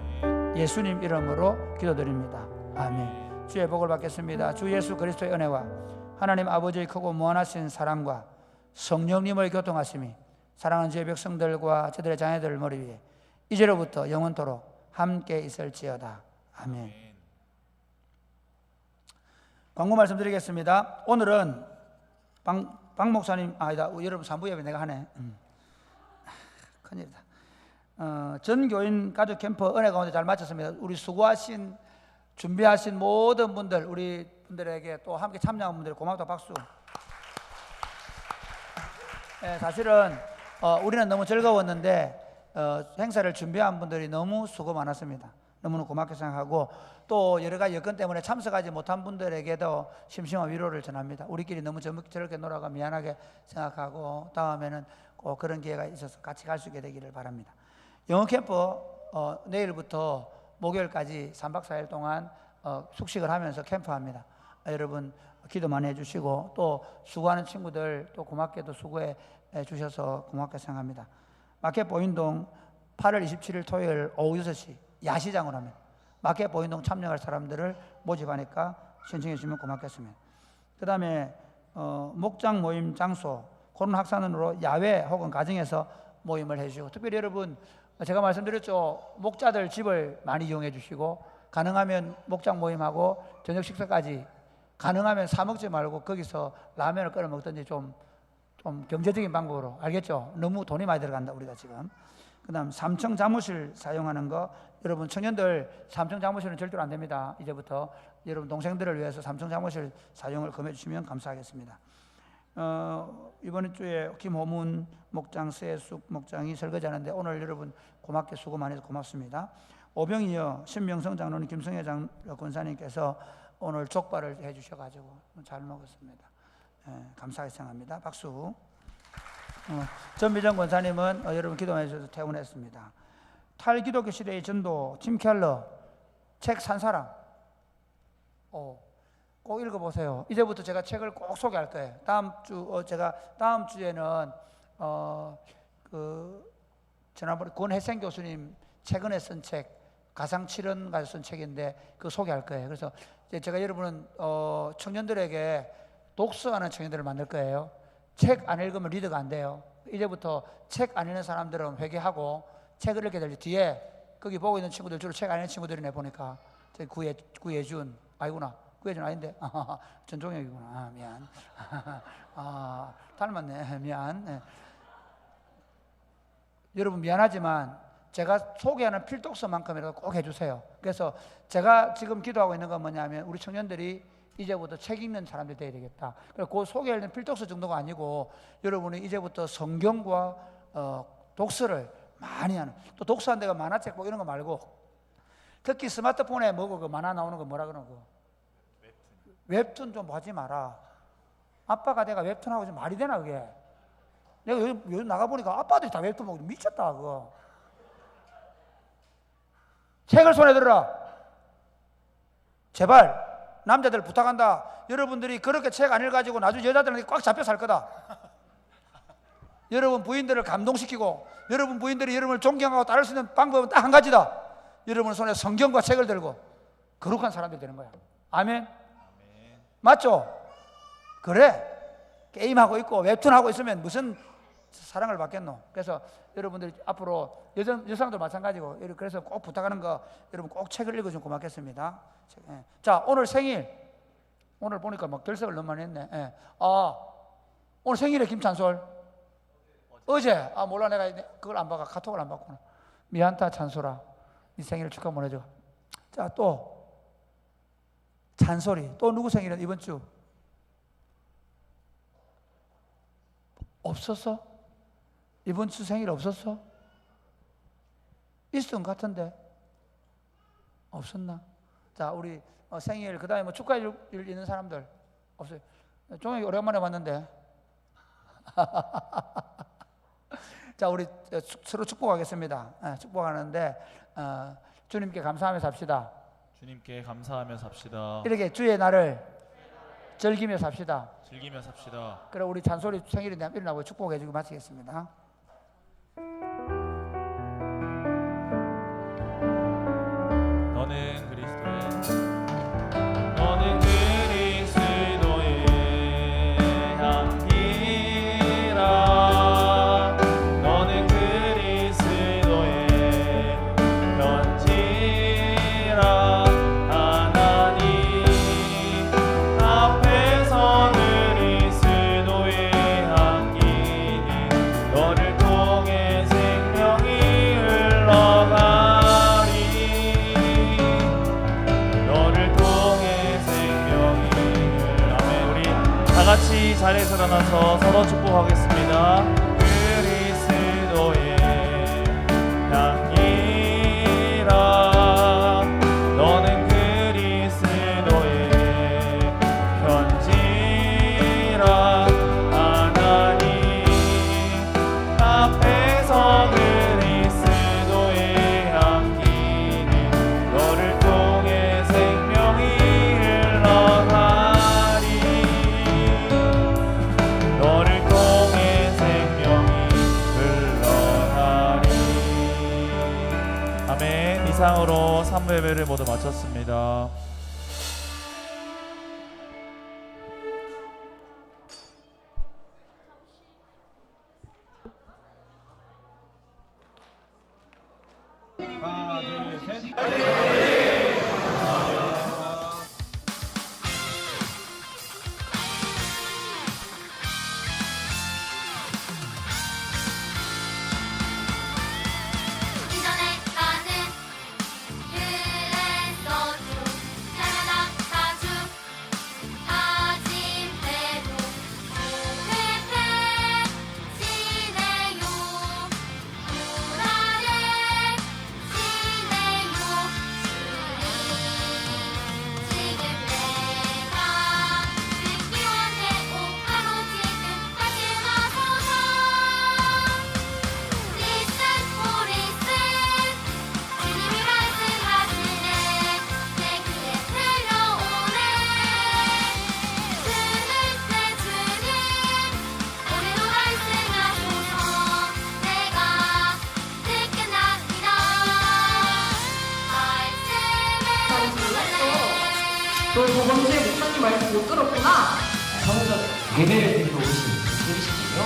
예수님 이름으로 기도드립니다. 아멘. 주의 복을 받겠습니다. 주 예수 그리스도의 은혜와
하나님 아버지의 크고 무한하신 사랑과 성령님의 교통하심이 사랑하는 주의 백성들과 저들의 자녀들 머리 위에 이제로부터 영원토록 함께 있을지어다. 아멘. 광고 말씀드리겠습니다. 오늘은 박 목사님 아니다. 여러분 3부 예배 내가 하네. 큰일이다. 전 교인 가족 캠프 은혜 가운데 잘 마쳤습니다. 우리 수고하신 준비하신 모든 분들 우리 분들에게 또 함께 참여한 분들 고맙다 박수. 사실은 우리는 너무 즐거웠는데 행사를 준비한 분들이 너무 수고 많았습니다. 너무나 고맙게 생각하고 또 여러 가지 여건 때문에 참석하지 못한 분들에게도 심심한 위로를 전합니다. 우리끼리 너무 저렇게 놀아가 미안하게 생각하고 다음에는 꼭 그런 기회가 있어서 같이 갈 수 있게 되기를 바랍니다. 영어 캠프 내일부터 목요일까지 3박 4일 동안 숙식을 하면서 캠프합니다. 여러분 기도 많이 해주시고 또 수고하는 친구들 또 고맙게도 수고해 주셔서 고맙게 생각합니다. 마켓 보인동 8월 27일 토요일 오후 6시 야시장을 하면 마켓 보인동 참여할 사람들을 모집하니까 신청해 주시면 고맙겠습니다. 그 다음에 목장 모임 장소 그런 학산으로 야외 혹은 가정에서 모임을 해주시고 특별히 여러분 제가 말씀드렸죠. 목자들 집을 많이 이용해 주시고 가능하면 목장 모임하고 저녁 식사까지 가능하면 사 먹지 말고 거기서 라면을 끓여 먹든지 좀 경제적인 방법으로 알겠죠? 너무 돈이 많이 들어간다 우리가 지금. 그 다음 3층 사무실 사용하는 거 여러분 청년들 3층 사무실은 절대로 안 됩니다. 이제부터 여러분 동생들을 위해서 3층 사무실 사용을 검해 주시면 감사하겠습니다. 이번 주에 김호문 목장, 세숙 목장이 설거지하는데 오늘 여러분 고맙게 수고 많이 해서 고맙습니다. 오병이어 신명성 장로님, 김성애 권사님께서 오늘 족발을 해주셔가지고 잘 먹었습니다. 감사하게 생각합니다. 박수. 전미정 권사님은 여러분 기도해 주셔서 퇴원했습니다. 탈기독교 시대의 전도 팀 켈러 책 산 사람 꼭 읽어보세요. 이제부터 제가 책을 꼭 소개할 거예요. 다음 주에는 지난번에 권혜생 교수님 최근에 쓴 책 가상칠언 가지고 쓴 책인데 그거 소개할 거예요. 그래서 이제 제가 여러분은 청년들에게 독서하는 청년들을 만들 거예요. 책 안 읽으면 리더가 안 돼요. 이제부터 책 안 읽는 사람들은 회개하고 책을 읽게 될 뒤에 거기 보고 있는 친구들 주로 책 안 읽는 친구들이네 보니까 구예준 아이구나. 구예준 아닌데 전종혁이구나. 미안. 닮았네. 미안. 네. 여러분 미안하지만 제가 소개하는 필독서만큼이라도 꼭 해주세요. 그래서 제가 지금 기도하고 있는 건 뭐냐면 우리 청년들이 이제부터 책 읽는 사람들이 돼야 되겠다. 그리고 그 소개하는 필독서 정도가 아니고 여러분이 이제부터 성경과 독서를 많이 하는 또 독서한 데가 만화책 뭐 이런 거 말고 특히 스마트폰에 뭐고 그 만화 나오는 거 뭐라 그러는 거 웹툰 좀 보지 마라. 아빠가 내가 웹툰하고 좀 말이 되나 그게. 내가 요즘 나가보니까 아빠들이 다 웹툰 보고 미쳤다 그거. 책을 손에 들어라. 제발 남자들 부탁한다. 여러분들이 그렇게 책 안 읽어가지고 나중에 여자들한테 꽉 잡혀 살 거다. 여러분 부인들을 감동시키고 여러분 부인들이 여러분을 존경하고 따를 수 있는 방법은 딱 한 가지다. 여러분 손에 성경과 책을 들고 거룩한 사람들이 되는 거야. 아멘? 맞죠? 그래. 게임하고 있고 웹툰하고 있으면 무슨 사랑을 받겠노. 그래서 여러분들이 앞으로 여성도 마찬가지고 그래서 꼭 부탁하는 거 여러분 꼭 책을 읽어주면 고맙겠습니다. 자 오늘 생일 오늘 보니까 막 결석을 너무 많이 했네. 오늘 생일에 김찬솔 어제 몰라 내가 그걸 안 봐가 카톡을 안 봤구나. 미안다 찬솔아 네 생일 축하 보내줘. 자 또 찬솔이 또 누구 생일은 이번 주 없었어? 이번 주 생일 없었어? 있었던 것 같은데 없었나? 자 우리 생일 그 다음에 뭐 축하일 있는 사람들 없어요. 종혁이 오랜만에 봤는데 자 우리 서로 축복하겠습니다. 축복하는데 주님께 감사하며 삽시다.
주님께 감사하며 삽시다.
이렇게 주의 날을 즐기며 삽시다.
즐기며 삽시다.
그럼 우리 잔소리 생일인데 일어나고 축복해주고 마치겠습니다.
너는 그리스도의
다 같이 자리에서 일어나서 서로 축복하겠습니다. 그리스도의 향기라 너는 그리스도의 편지라 하나님 앞에서 그리스도의 향기는 너를 통해 생명이 흘러가리 너를 통해 생명이 흘러가리. 아멘. 이상으로 3부 예배를 모두 마쳤습니다.
이전에 나는 그랬었죠. 날마다 가죽 다짐 대로 회패지네요. 불안해 지네요. 지금 내가 듣기 원해 오빠로 지금 다시 와서서 Listen for listen 주님이 말씀하시네 내 귀에 들려오네 주는 내 주님 오늘도 말씀하소서 내가 듣겠나이다
너 저번주에 목사님 말씀 못 들었구나?
예배를 드리러 오신 분들이시군요.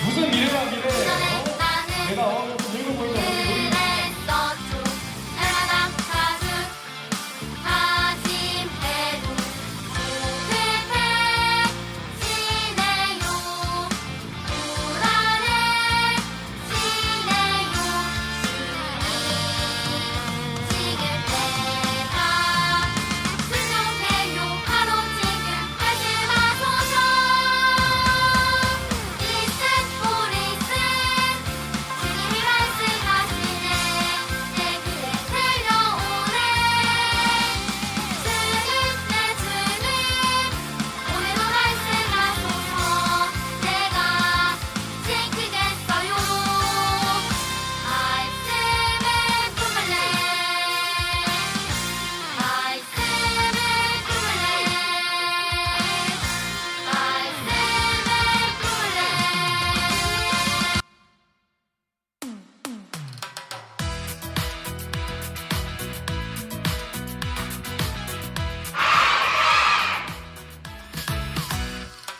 무슨 미래가 미래예요? 내가 늙어 보이지
그랬었죠. 날마다 가죽 다짐 대로 회패지네요. 불안해 지네요. 지금 내가 순종해요. 바로 지금 말씀하소서. Listen for listen 주님이 말씀하시네 내 귀에 들려오네 주는 내 주님 오늘도 말씀하소서 내가 지키겠어요 말씀을 품을래 말씀을 품을래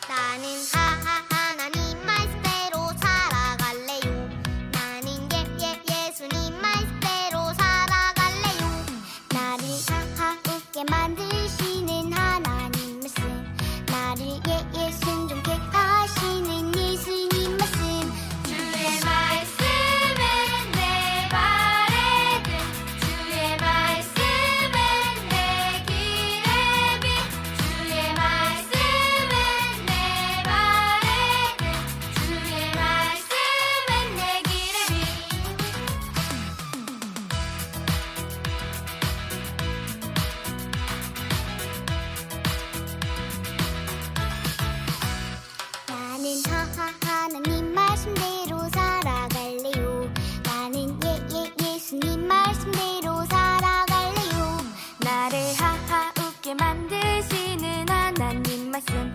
나는 하나님 말씀대로 살아갈래요. 나는 예수님 말씀대로 살아갈래요. 나를 웃게 만드시는 하나님 말씀 나를 순종케 하시는 예수님 말씀 주의 말씀은 내 발에 등 주의 말씀은 내 길에 빛 주의 말씀은 내 발에 등 주의 말씀은 내 길에 빛 나는 하나님 말씀대로 살아갈래요. 나는 예수님 말씀대로 살아갈래요. 나를 웃게 만드시는 하나님 말씀